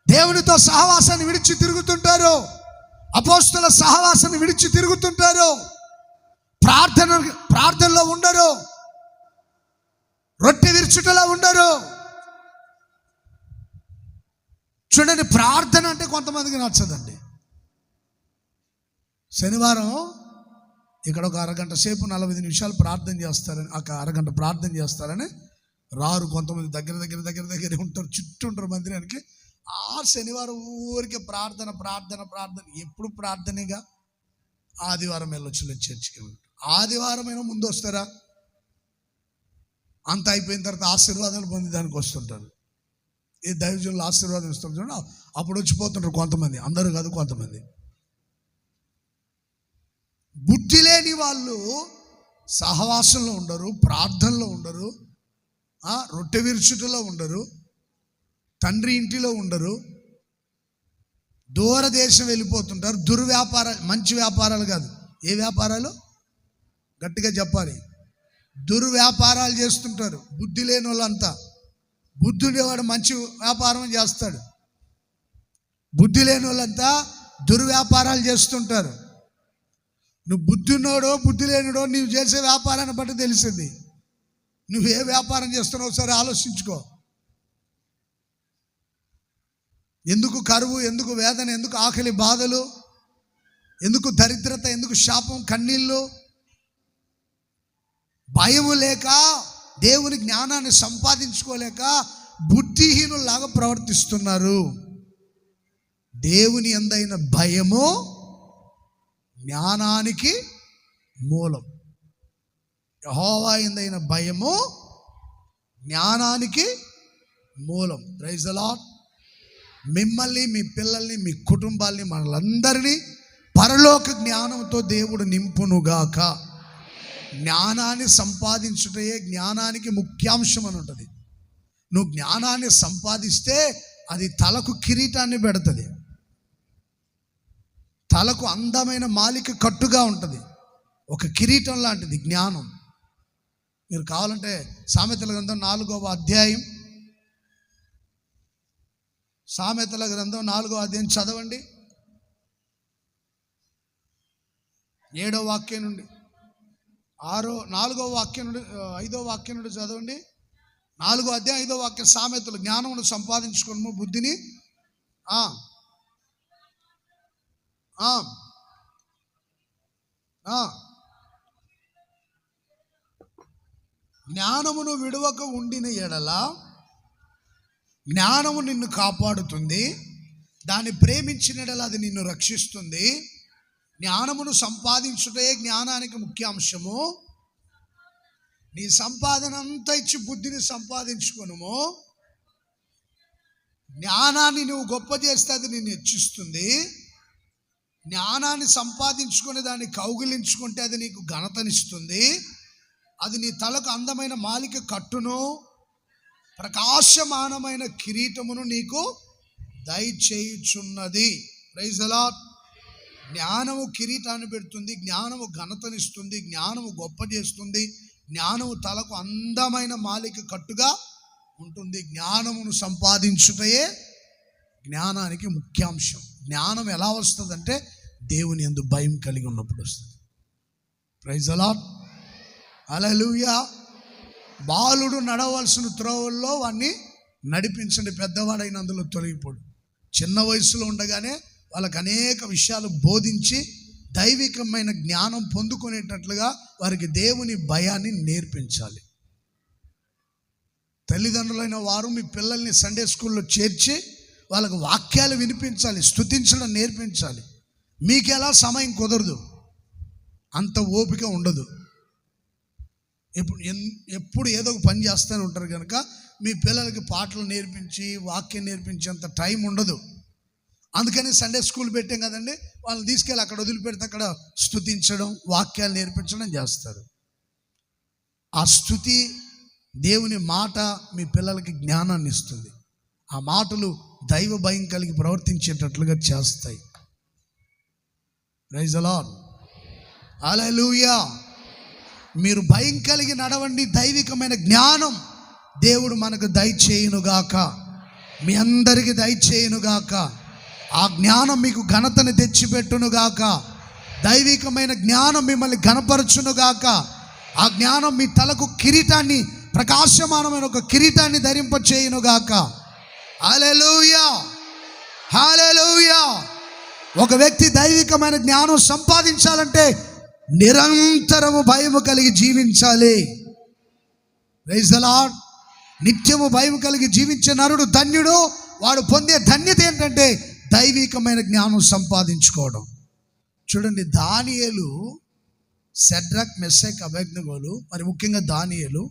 దేవునితో సహవాసాన్ని విడిచి తిరుగుతుంటారు, అపోస్తల సహవాసాన్ని విడిచి తిరుగుతుంటారు, ప్రార్థనలో ఉండరు, రొట్టె విరుచుటలో ఉండరు. చూడండి, ప్రార్థన అంటే కొంతమందికి నచ్చదండి. శనివారం ఇక్కడ ఒక అరగంట సేపు 40 నిమిషాలు ప్రార్థన చేస్తారని, ఒక అరగంట ప్రార్థన చేస్తారని రారు కొంతమంది. దగ్గర ఉంటారు, చుట్టూ ఉంటారు మందిరానికి. ఆ శనివారం ఊరికే ప్రార్థన ప్రార్థన ప్రార్థన. ఎప్పుడు ప్రార్థనగా? ఆదివారం వెళ్ళొచ్చు చర్చికి. ఆదివారమైనా ముందు వస్తారా? అంత అయిపోయిన తర్వాత ఆశీర్వాదాలు పొంది దానికి వస్తుంటారు. ఏ దైవజనులు ఆశీర్వాదం ఇస్తారు చూడండి, అప్పుడు వచ్చిపోతుంటారు కొంతమంది, అందరూ కాదు కొంతమంది. బుద్ధి లేని వాళ్ళు సహవాసంలో ఉండరు, ప్రార్థనలో ఉండరు, రొట్టె విరుచుటలో ఉండరు, తండ్రి ఇంటిలో ఉండరు, దూరదేశం వెళ్ళిపోతుంటారు. దుర్వ్యాపారాలు, మంచి వ్యాపారాలు కాదు. ఏ వ్యాపారాలు? గట్టిగా చెప్పాలి. దుర్వ్యాపారాలు చేస్తుంటారు బుద్ధి లేని వాళ్ళంతా. బుద్ధి ఉండేవాడు మంచి వ్యాపారం చేస్తాడు, బుద్ధి లేని వాళ్ళంతా దుర్వ్యాపారాలు చేస్తుంటారు. నువ్వు బుద్ధి ఉన్నాడో బుద్ధి లేనిడో నువ్వు చేసే వ్యాపారాన్ని బట్టి తెలిసింది. నువ్వు ఏ వ్యాపారం చేస్తున్నావు ఒకసారి ఆలోచించుకో. ఎందుకు కరువు, ఎందుకు వేదన, ఎందుకు ఆకలి బాధలు, ఎందుకు దరిద్రత, ఎందుకు శాపం, కన్నీళ్ళు? భయము లేక, దేవుని జ్ఞానాన్ని సంపాదించుకోలేక బుద్ధిహీనులాగా ప్రవర్తిస్తున్నారు. దేవుని యందైన భయము జ్ఞానానికి మూలం. యెహోవా యందైన భయము జ్ఞానానికి మూలం. Praise the Lord. మిమ్మల్ని, మీ పిల్లల్ని, మీ కుటుంబాల్ని, మనలందరినీ పరలోక జ్ఞానంతో దేవుడు నింపునుగాక. జ్ఞానాన్ని సంపాదించుటయే జ్ఞానానికి ముఖ్యాంశం అని ఉంటుంది. నువ్వు జ్ఞానాన్ని సంపాదిస్తే అది తలకు కిరీటాన్ని పెడుతుంది, తలకు అందమైన మాలిక కట్టుగా ఉంటుంది, ఒక కిరీటం లాంటిది జ్ఞానం. మీరు కావాలంటే సామెతల గ్రంథం 4వ అధ్యాయం, సామెతల గ్రంథం 4వ అధ్యాయం చదవండి. 7వ వాక్యం నుండి 4వ వాక్యం నుండి 5వ వాక్యం నుండి చదవండి. 4వ అధ్యాయం 5వ వాక్యం. సామెతలు, జ్ఞానమును సంపాదించుకోము, బుద్ధిని జ్ఞానమును విడువక ఉండిన ఎడల జ్ఞానము నిన్ను కాపాడుతుంది, దాన్ని ప్రేమించిన ఎడల అది నిన్ను రక్షిస్తుంది. జ్ఞానమును సంపాదించుటే జ్ఞానానికి ముఖ్యాంశము. నీ సంపాదన అంతా ఇచ్చి బుద్ధిని సంపాదించుకొనుము. జ్ఞానాన్ని నువ్వు గొప్ప చేస్తే అది నిన్ను హెచ్చిస్తుంది. జ్ఞానాన్ని సంపాదించుకొని దాన్ని కౌగిలించుకుంటే అది నీకు ఘనతనిస్తుంది. అది నీ తలకు అందమైన మాలిక కట్టును, ప్రకాశమానమైన కిరీటమును నీకు దయచేయుచున్నది. Praise the lord. జ్ఞానము కిరీటాన్ని పెడుతుంది, జ్ఞానము ఘనతనిస్తుంది, జ్ఞానము గొప్ప చేస్తుంది, జ్ఞానము తలకు అందమైన మాలిక కట్టుగా ఉంటుంది. జ్ఞానమును సంపాదించుటయే జ్ఞానానికి ముఖ్యాంశం. జ్ఞానం ఎలా వస్తుందంటే దేవుని యందు భయం కలిగి ఉన్నప్పుడు వస్తుంది. Praise the lord. హల్లెలూయా. బాలుడు నడవలసిన త్రోవల్లో వాడిని నడిపించండి, పెద్దవాడైన అందులో తొలగిపోడు. చిన్న వయసులో ఉండగానే వాళ్ళకి అనేక విషయాలు బోధించి దైవికమైన జ్ఞానం పొందుకునేటట్లుగా వారికి దేవుని భయాన్ని నేర్పించాలి. తల్లిదండ్రులైన వారు మీ పిల్లల్ని సండే స్కూల్లో చేర్చి వాళ్ళకు వాక్యాలు వినిపించాలి, స్తుతించడం నేర్పించాలి. మీకు ఎలా సమయం కుదరదు, అంత ఓపిక ఉండదు. ఎప్పుడు ఏదో ఒక పని చేస్తూనే ఉంటారు కనుక మీ పిల్లలకి పాటలు నేర్పించి వాక్యం నేర్పించేంత టైం ఉండదు. అందుకని సండే స్కూల్ పెట్టాం కదండి, వాళ్ళని తీసుకెళ్ళి అక్కడ వదిలిపెడితే అక్కడ స్తుతించడం, వాక్యాలు నేర్పించడం చేస్తారు. ఆ స్తుతి, దేవుని మాట మీ పిల్లలకి జ్ఞానాన్ని ఇస్తుంది. ఆ మాటలు దైవ భయం కలిగి ప్రవర్తించేటట్లుగా చేస్తాయి. Praise the lord. హల్లెలూయా. మీరు భయం కలిగి నడవండి. దైవికమైన జ్ఞానం దేవుడు మనకు దయచేయునుగాక, మీ అందరికీ దయచేయునుగాక. ఆ జ్ఞానం మీకు ఘనతను తెచ్చిపెట్టునుగాక. దైవికమైన జ్ఞానం మిమ్మల్ని ఘనపరచునుగాక. ఆ జ్ఞానం మీ తలకు కిరీటాన్ని, ప్రకాశమానమైన ఒక కిరీటాన్ని ధరింపచేయునుగాక. హల్లెలూయా, హల్లెలూయా. ఒక వ్యక్తి దైవికమైన జ్ఞానం సంపాదించాలంటే నిరంతరము భయము కలిగి జీవించాలి. Praise the Lord. నిత్యము భయం కలిగి జీవించే నరుడు ధన్యుడు. వాడు పొందే ధన్యత ఏంటంటే దైవికమైన జ్ఞానం సంపాదించుకోవడం. చూడండి, దానియేలు, షడ్రక్, మెషక్, అబేద్నెగోలు, మరి ముఖ్యంగా దానియేలు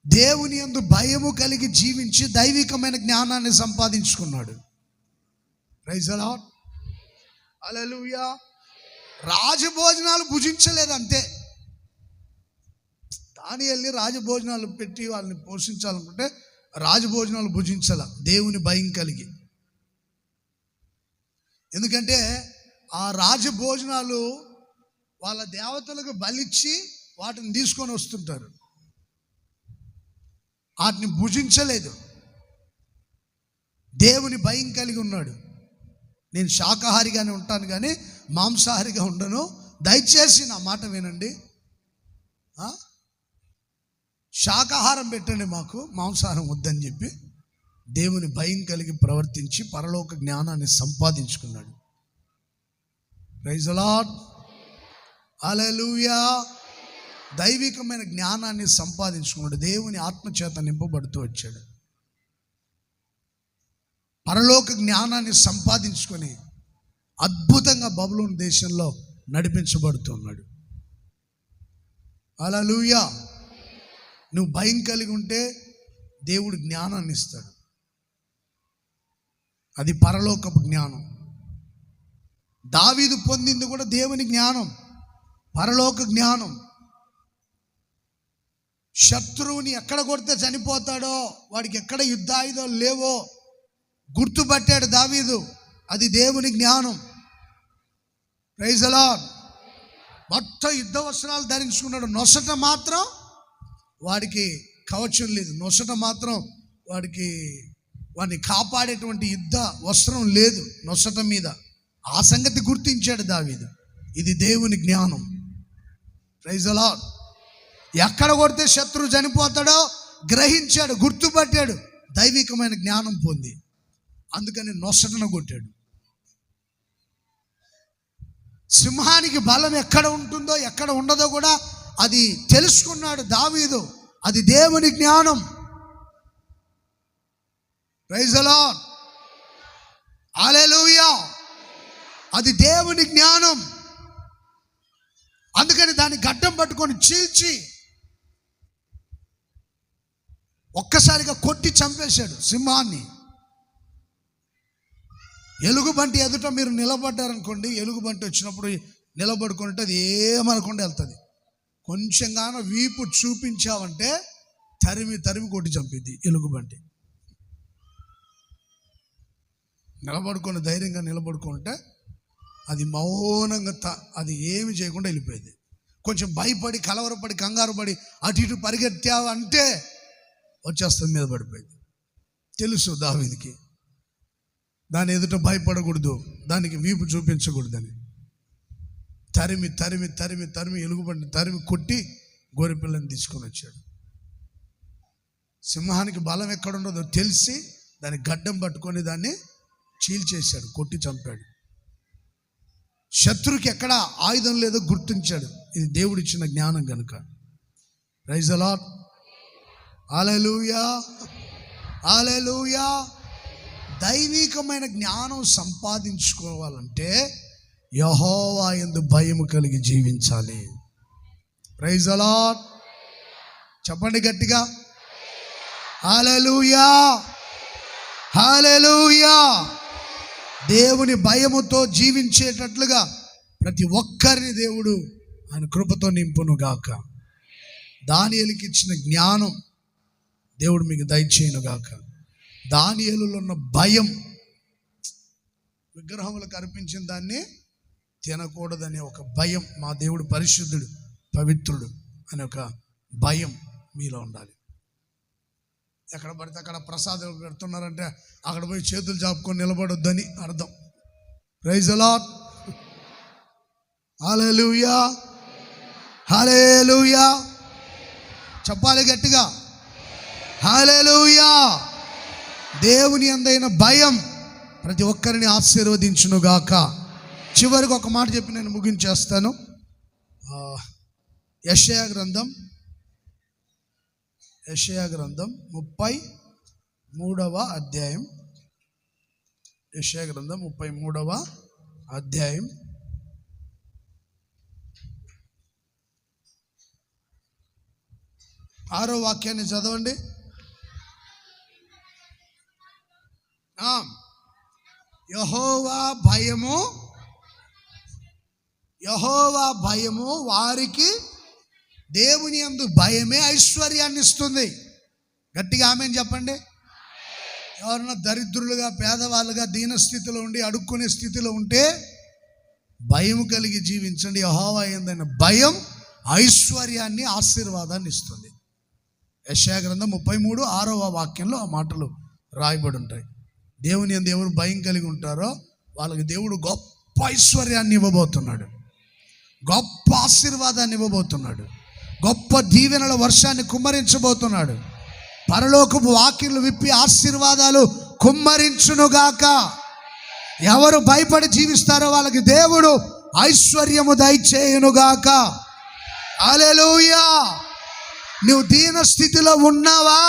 దేవుని యందు భయము కలిగి జీవించి దైవికమైన జ్ఞానాన్ని సంపాదించుకున్నాడు. Praise the lord. హల్లెలూయా. రాజభోజనాలు భుజించలేదు అంతే. దానియేలుని రాజభోజనాలు పెట్టి వాళ్ళని పోషించాలనుకుంటే రాజభోజనాలు భుజించాల, దేవుని భయం కలిగి. ఎందుకంటే ఆ రాజభోజనాలు వాళ్ళ దేవతలకు బలిచ్చి వాటిని తీసుకొని వస్తుంటారు. వాటిని భుజించలేదు. దేవుని భయం కలిగి ఉన్నాడు. నేను శాకాహారిగానే ఉంటాను కానీ మాంసాహారిగా ఉండను, దయచేసి నా మాట వినండి, శాకాహారం పెట్టండి, మాకు మాంసాహారం వద్దని చెప్పి దేవుని భయం కలిగి ప్రవర్తించి పరలోక జ్ఞానాన్ని సంపాదించుకున్నాడు. Praise the lord. హల్లెలూయా. దైవికమైన జ్ఞానాన్ని సంపాదించుకున్నాడు. దేవుని ఆత్మచేత నింపబడుతూ వచ్చాడు. పరలోక జ్ఞానాన్ని సంపాదించుకొని అద్భుతంగా బబులోను దేశంలో నడిపించబడుతున్నాడు. హల్లెలూయా. నువ్వు భయం కలిగి ఉంటే దేవుడు జ్ఞానాన్ని ఇస్తాడు. అది పరలోకపు జ్ఞానం. దావీదు పొందింది కూడా దేవుని జ్ఞానం, పరలోక జ్ఞానం. శత్రువుని ఎక్కడ కొడితే చనిపోతాడో, వాడికి ఎక్కడ యుద్ధాయుధాలు లేవో గుర్తుపట్టాడు దావీదు. అది దేవుని జ్ఞానం. Praise the Lord. మొత్తం యుద్ధ వస్త్రాలు ధరించుకున్నాడు. నొసట మాత్రం వాడికి కవచం లేదు. నొసట మాత్రం వాడిని కాపాడేటువంటి యుద్ధ వస్త్రం లేదు నొసట మీద. ఆ సంగతి గుర్తించాడు దావీదు. ఇది దేవుని జ్ఞానం. Praise the Lord. ఎక్కడ కొడితే శత్రువు చనిపోతాడో గ్రహించాడు, గుర్తుపట్టాడు. దైవికమైన జ్ఞానం పొంది అందుకని నొసటను కొట్టాడు. సింహానికి బలం ఎక్కడ ఉంటుందో ఎక్కడ ఉండదో కూడా అది తెలుసుకున్నాడు దావీదు. అది దేవుని జ్ఞానం. Praise the lord. హల్లెలూయా. అది దేవుని జ్ఞానం. అందుకని దాన్ని గడ్డం పట్టుకొని చీల్చి ఒక్కసారిగా కొట్టి చంపేశాడు సింహాన్ని. ఎలుగుబంటి ఎదుట మీరు నిలబడ్డారనుకోండి, ఎలుగుబంటి వచ్చినప్పుడు నిలబడుకుంటే అది ఏమనకుండా వెళ్తుంది. కొంచెంగానో వీపు చూపించావంటే తరిమి కొట్టి చంపిద్ది ఎలుగుబంటి. నిలబడుకొని ధైర్యంగా నిలబడుకుంటే అది మౌనంగా అది ఏమి చేయకుండా వెళ్ళిపోయింది. కొంచెం భయపడి కలవరపడి కంగారు పడి అటు ఇటు పరిగెత్తావు అంటే వచ్చేస్తుంది, మీద పడిపోయింది. తెలుసు దావీదుకి దాని ఎదుట భయపడకూడదు, దానికి వీపు చూపించకూడదని. తరిమి ఎలుగుబంటిని తరిమి కొట్టి గొర్రెపిల్లని తీసుకొని వచ్చాడు. సింహానికి బలం ఎక్కడుండదో తెలిసి దాన్ని గడ్డం పట్టుకొని దాన్ని చీల్చేశాడు, కొట్టి చంపాడు. శత్రువుకి ఎక్కడ ఆయుధం లేదో గుర్తించాడు. ఇది దేవుడిచ్చిన జ్ఞానం కనుక. Praise the lord. Hallelujah. Hallelujah. దైవికమైన జ్ఞానం సంపాదించుకోవాలంటే యెహోవా యందు భయము కలిగి జీవించాలి. Praise the lord. చెప్పండి గట్టిగా. హల్లెలూయా. హల్లెలూయా. దేవుని భయముతో జీవించేటట్లుగా ప్రతి ఒక్కరిని దేవుడు ఆయన కృపతో నింపును గాక. దానియేలుకి ఇచ్చిన జ్ఞానం దేవుడు మీకు దయచేయును గాక. దానియేలులో ఉన్న భయం, విగ్రహములకు అర్పించిన దాన్ని తినకూడదనే ఒక భయం, మా దేవుడు పరిశుద్ధుడు పవిత్రుడు అనే ఒక భయం మీలో ఉండాలి. ఎక్కడ పడితే అక్కడ ప్రసాదాలు పెడుతున్నారంటే అక్కడ పోయి చేతులు చాపుకొని నిలబడొద్దని అర్థం. Praise the lord. Hallelujah. Hallelujah. చెప్పాలి గట్టిగా. హల్లెలూయా. దేవుని యందైన భయం ప్రతి ఒక్కరిని ఆశీర్వదించును గాక. చివరికి ఒక మాట చెప్పి నేను ముగించేస్తాను. యెషయా గ్రంథం 33వ అధ్యాయం. యెషయా గ్రంథం 33వ అధ్యాయం 6వ వాక్యాన్ని చదవండి. యెహోవా భయము వారికి, దేవుని యందు భయమే ఐశ్వర్యాన్ని ఇస్తుంది. గట్టిగా ఆమేన్ చెప్పండి. ఎవరన్నా దరిద్రులుగా, పేదవాళ్ళుగా, దీనస్థితిలో ఉండి అడుక్కునే స్థితిలో ఉంటే భయం కలిగి జీవించండి. యెహోవా యందైన భయం ఐశ్వర్యాన్ని, ఆశీర్వాదాన్ని ఇస్తుంది. యెషయా గ్రంథం 33:6వ వాక్యంలో ఆ మాటలు రాయబడి ఉంటాయి. దేవుని యందు ఎవరు భయం కలిగి ఉంటారో వాళ్ళకి దేవుడు గొప్ప ఐశ్వర్యాన్ని ఇవ్వబోతున్నాడు, గొప్ప ఆశీర్వాదాన్ని ఇవ్వబోతున్నాడు, గొప్ప దీవెనల వర్షాన్ని కుమ్మరించబోతున్నాడు. పరలోకపు వాకిళ్ళు విప్పి ఆశీర్వాదాలు కుమ్మరించునుగాక. ఎవరు భయపడి జీవిస్తారో వాళ్ళకి దేవుడు ఐశ్వర్యము దయచేయునుగాక. హల్లెలూయా. నువ్వు దీన స్థితిలో ఉన్నావా?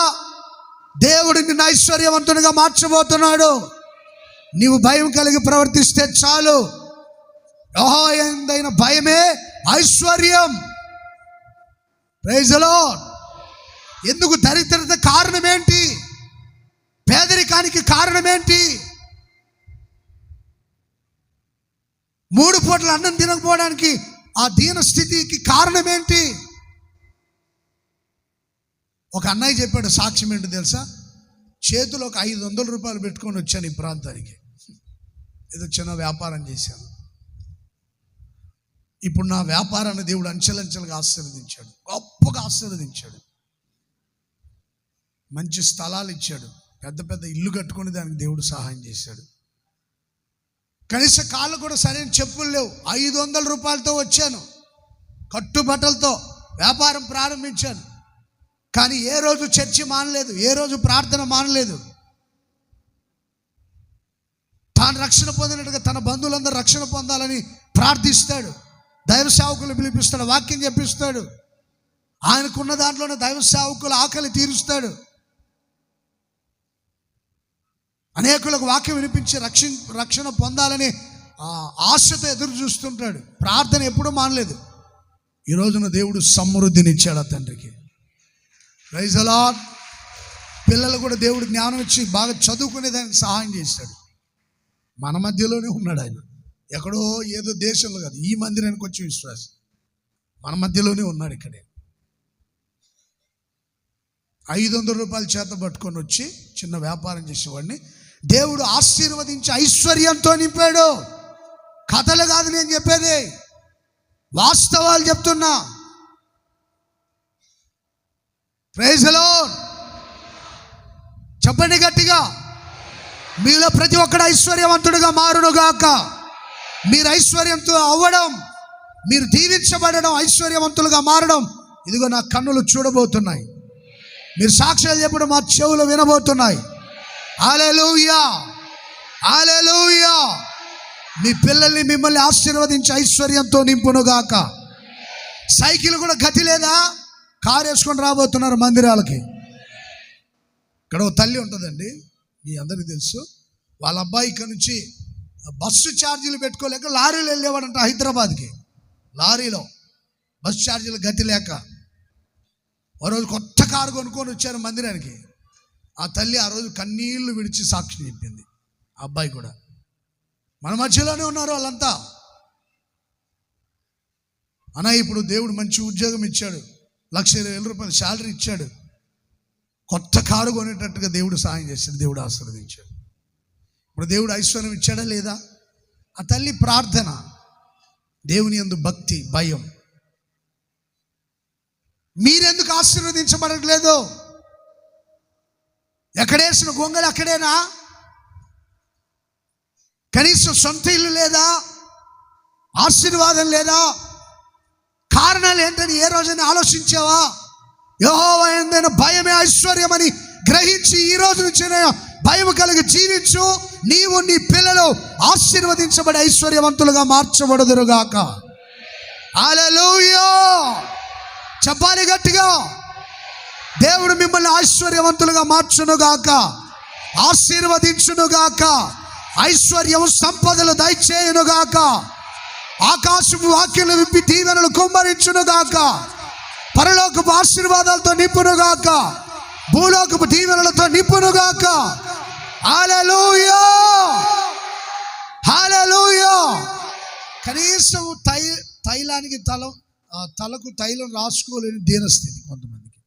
దేవుడు నిన్ను ఐశ్వర్యవంతునిగా మార్చబోతున్నాడు. నీవు భయం కలిగి ప్రవర్తిస్తే చాలు. యెహోవా యందైన భయమే ఐశ్వర్యం. Praise the Lord. ఎందుకు దరిద్రత కారణం ఏంటి? పేదరికానికి కారణం ఏంటి? 3 పూటలు అన్నం తినకపోవడానికి ఆ దీన స్థితికి కారణం ఏంటి? ఒక అన్నయ్య చెప్పాడు, సాక్ష్యం ఏంటో తెలుసా? చేతిలో ఒక 500 రూపాయలు పెట్టుకొని వచ్చాను ఈ ప్రాంతానికి, ఏదో చిన్న వ్యాపారం చేశాను. ఇప్పుడు నా వ్యాపారాన్ని దేవుడు అంచెలంచెలుగా ఆశీర్వదించాడు, గొప్పగా ఆశీర్వదించాడు. మంచి స్థలాలు ఇచ్చాడు, పెద్ద పెద్ద ఇల్లు కట్టుకొని దానికి దేవుడు సహాయం చేశాడు. కనీస కాళ్ళు కూడా సరైన చెప్పులు లేవు. 500 రూపాయలతో వచ్చాను, కట్టుబట్టలతో వ్యాపారం ప్రారంభించాను. కానీ ఏ రోజు చర్చి మానలేదు, ఏ రోజు ప్రార్థన మానలేదు. తాను రక్షణ పొందినట్టుగా తన బంధువులందరూ రక్షణ పొందాలని ప్రార్థిస్తాడు. దైవ సేవకులు పిలిపిస్తాడు, వాక్యం చెప్పిస్తాడు. ఆయనకున్న దాంట్లోనే దైవ సేవకుల ఆకలి తీరుస్తాడు. అనేకులకు వాక్యం వినిపించి రక్షణ పొందాలని ఆశతో ఎదురు చూస్తుంటాడు. ప్రార్థన ఎప్పుడూ మానలేదు. ఈ రోజున దేవుడు సమృద్ధిని ఇచ్చాడు ఆ తండ్రికి. Praise the Lord. పిల్లలు కూడా దేవుడు జ్ఞానం ఇచ్చి బాగా చదువుకునే దానికి సహాయం చేశాడు. మన మధ్యలోనే ఉన్నాడు ఆయన, ఎక్కడో ఏదో దేశంలో కాదు, ఈ మందిరానికి వచ్చి విశ్వాసం మన మధ్యలోనే ఉన్నాడు. ఇక్కడే 500 రూపాయలు చేత పట్టుకొని వచ్చి చిన్న వ్యాపారం చేసేవాడిని దేవుడు ఆశీర్వదించి ఐశ్వర్యంతో నింపాడు. కథలు కాదు నేను చెప్పేది, వాస్తవాలు చెప్తున్నా. Praise the lord. చెప్పండి గట్టిగా. మీలో ప్రతి ఒక్కడు ఐశ్వర్యవంతుడుగా మారునుగాక. మీరు ఐశ్వర్యంతో అవ్వడం, మీరు దీవించబడడం, ఐశ్వర్యవంతులుగా మారడం, ఇదిగో నా కన్నులు చూడబోతున్నాయి. మీరు సాక్ష్యాలు చెప్పడం మా చెవులు వినబోతున్నాయి. హల్లెలూయా, హల్లెలూయా. మీ పిల్లల్ని మిమ్మల్ని ఆశీర్వదించి ఐశ్వర్యంతో నింపునుగాక. సైకిల్ కూడా గతి లేదా, కారు వేసుకొని రాబోతున్నారు మందిరాలకి. ఇక్కడ ఒక తల్లి ఉంటుందండి, మీ అందరికీ తెలుసు. వాళ్ళ అబ్బాయి ఇక్కడ నుంచి బస్సు ఛార్జీలు పెట్టుకోలేక లారీలు వెళ్ళేవాడంట హైదరాబాద్కి. లారీలో బస్సు ఛార్జీలు గతి లేక ఓ రోజు కొత్త కారు కొనుక్కొని వచ్చారు మందిరానికి. ఆ తల్లి ఆ రోజు కన్నీళ్లు విడిచి సాక్షి చెప్పింది. ఆ అబ్బాయి కూడా మన మధ్యలోనే ఉన్నారు వాళ్ళంతా. అన్న ఇప్పుడు దేవుడు మంచి ఉద్యోగం ఇచ్చాడు, 1,20,000 రూపాయలు శాలరీ ఇచ్చాడు, కొత్త కారు కొనేటట్టుగా దేవుడు సహాయం చేశాడు, దేవుడు ఆశీర్వదించాడు. ఇప్పుడు దేవుడు ఐశ్వర్యం ఇచ్చాడా లేదా? ఆ తల్లి ప్రార్థన, దేవుని యందు భక్తి, భయం. మీరెందుకు ఆశీర్వదించబడట్లేదు? ఎక్కడేసిన గొంగలు అక్కడేనా? కనీసం సొంత ఇల్లు లేదా? ఆశీర్వాదం లేదా? కారణాలు ఏంటని ఏ రోజైనా ఆలోచించావా? యెహోవా యందైన భయమే ఐశ్వర్యం అని గ్రహించి ఈ రోజు నుంచి భయం కలిగి జీవించు. నీవు నీ పిల్లలు ఆశీర్వదించబడి ఐశ్వర్యవంతులుగా మార్చబడుదురుగాక. హల్లెలూయా. చెప్పాలి గట్టిగా. దేవుడు మిమ్మల్ని ఐశ్వర్యవంతులుగా మార్చునుగాక, ఆశీర్వదించునుగాక, ఐశ్వర్యం సంపదలు దయచేయునుగాక, ఆకాశము వాక్యలు విప్పి దీవెనలు కుమ్మరించునుగాక, పరలోకపు ఆశీర్వాదాలతో నింపునుగాక, భూలోకపు దీవెనలతో నింపునుగాక. హల్లెలూయా, హల్లెలూయా. కనీసం తైలానికి తలకు తైలం రాసుకోలేని దీనస్థితి కొంతమందికి.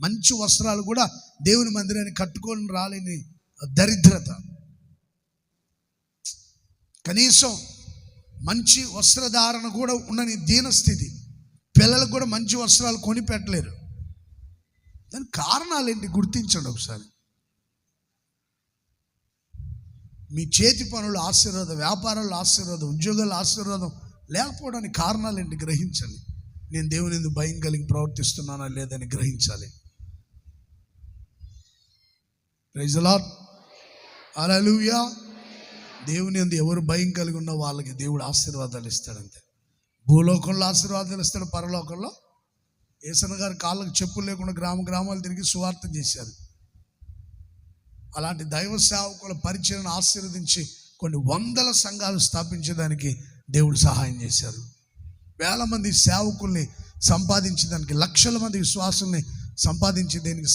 మంచి వస్త్రాలు కూడా దేవుని మందిరాన్ని కట్టుకొని రాలేని దరిద్రత. కనీసం మంచి వస్త్రధారణ కూడా ఉండని దీనస్థితి. పిల్లలకు కూడా మంచి వస్త్రాలు కొని పెట్టలేరు. దానికి కారణాలు ఏంటి గుర్తించండి ఒకసారి. మీ చేతి పనులు ఆశీర్వాదం, వ్యాపారాలు ఆశీర్వాదం, ఉద్యోగాలు ఆశీర్వాదం లేకపోవడానికి కారణాలు ఏంటి గ్రహించాలి. నేను దేవుని యందు భయం కలిగి ప్రవర్తిస్తున్నానా లేదని గ్రహించాలి. Praise the lord. హల్లెలూయా. దేవుని యందు ఎవరు భయం కలిగి ఉన్న వాళ్ళకి దేవుడు ఆశీర్వాదాలు ఇస్తాడంతే. భూలోకంలో ఆశీర్వాదాలు ఇస్తాడు, పరలోకంలో. యేసన్న గారి కాళ్ళకు చెప్పులు లేకుండా గ్రామాలు తిరిగి సువార్త చేశారు. అలాంటి దైవ సేవకుల పరిచయను ఆశీర్వదించి కొన్ని వందల సంఘాలు స్థాపించడానికి దేవుడు సహాయం చేశారు. వేల మంది సేవకుల్ని సంపాదించడానికి, లక్షల మంది విశ్వాసుల్ని సంపాదించేదానికి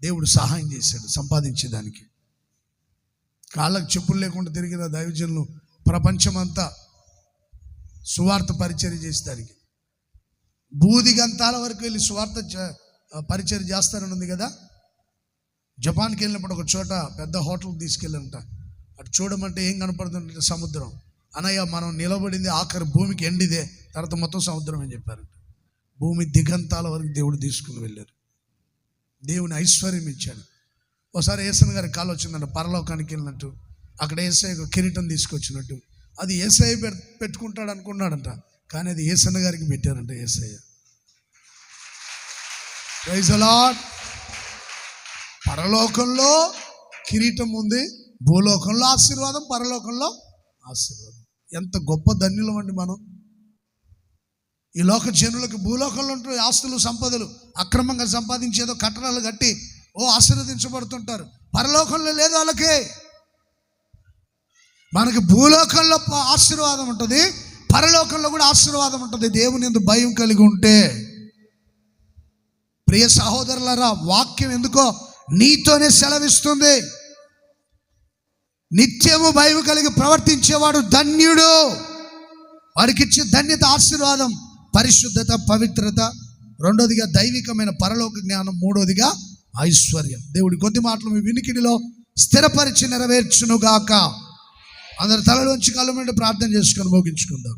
దేవుడు సహాయం చేశాడు. సంపాదించేదానికి కాళ్ళకు చెప్పులు లేకుండా తిరిగిన దైవజనులు ప్రపంచమంతా సువార్త పరిచర్య చేసేదానికి, భూదిగంతాల వరకు వెళ్ళి సువార్త పరిచర్య చేస్తారని ఉంది కదా. జపాన్కి వెళ్ళినప్పుడు ఒక చోట పెద్ద హోటల్కి తీసుకెళ్ళంట. అటు చూడమంటే ఏం కనపడుతుందంటే సముద్రం. అనయ్య మనం నిలబడింది ఆఖరి భూమికి ఎండిదే, తర్వాత మొత్తం సముద్రం అని చెప్పారంట. భూమి దిగంతాల వరకు దేవుడు తీసుకుని వెళ్ళారు. దేవుని ఐశ్వర్యం ఇచ్చాడు. ఒకసారి యేసయ్య గారి కాలు వచ్చిందంట, పరలోకానికి వెళ్ళినట్టు. అక్కడ యేసయ్య కిరీటం తీసుకొచ్చినట్టు. అది యేసయ్య పెట్టుకుంటాడు అనుకున్నాడంట, కానీ అది యేసయ్య గారికి పెట్టారంట. యేసయ్య ప్రైజ్ ది లార్డ్. పరలోకంలో కిరీటం ఉంది, భూలోకంలో ఆశీర్వాదం, పరలోకంలో ఆశీర్వాదం. ఎంత గొప్ప ధన్యులం అండి మనం. ఈ లోక జనులకు భూలోకంలో ఉంటే ఆస్తులు సంపదలు అక్రమంగా సంపాదించేదో కట్టడాలు కట్టి ఆశీర్వదించబడుతుంటారు. పరలోకంలో లేదు వాళ్ళకి. మనకి భూలోకంలో ఆశీర్వాదం ఉంటుంది, పరలోకంలో కూడా ఆశీర్వాదం ఉంటుంది. దేవుని యందు భయం కలిగి ఉంటే. ప్రియ సహోదరులారా, వాక్యం ఎందుకో నీతోనే సెలవిస్తుంది. నిత్యము భయం కలిగి ప్రవర్తించేవాడు ధన్యుడు. వారికి ఇచ్చే ధన్యత, ఆశీర్వాదం, పరిశుద్ధత, పవిత్రత, రెండోదిగా దైవికమైన పరలోక జ్ఞానం, మూడోదిగా ఐశ్వర్యం. దేవుడి కొద్ది మాటలు మీ వినికిడిలో స్థిరపరిచి నెరవేర్చునుగాక. అందరు తలలోంచి కళ్ళు మీద ప్రార్థన చేసుకొని ముగించుకుందాం.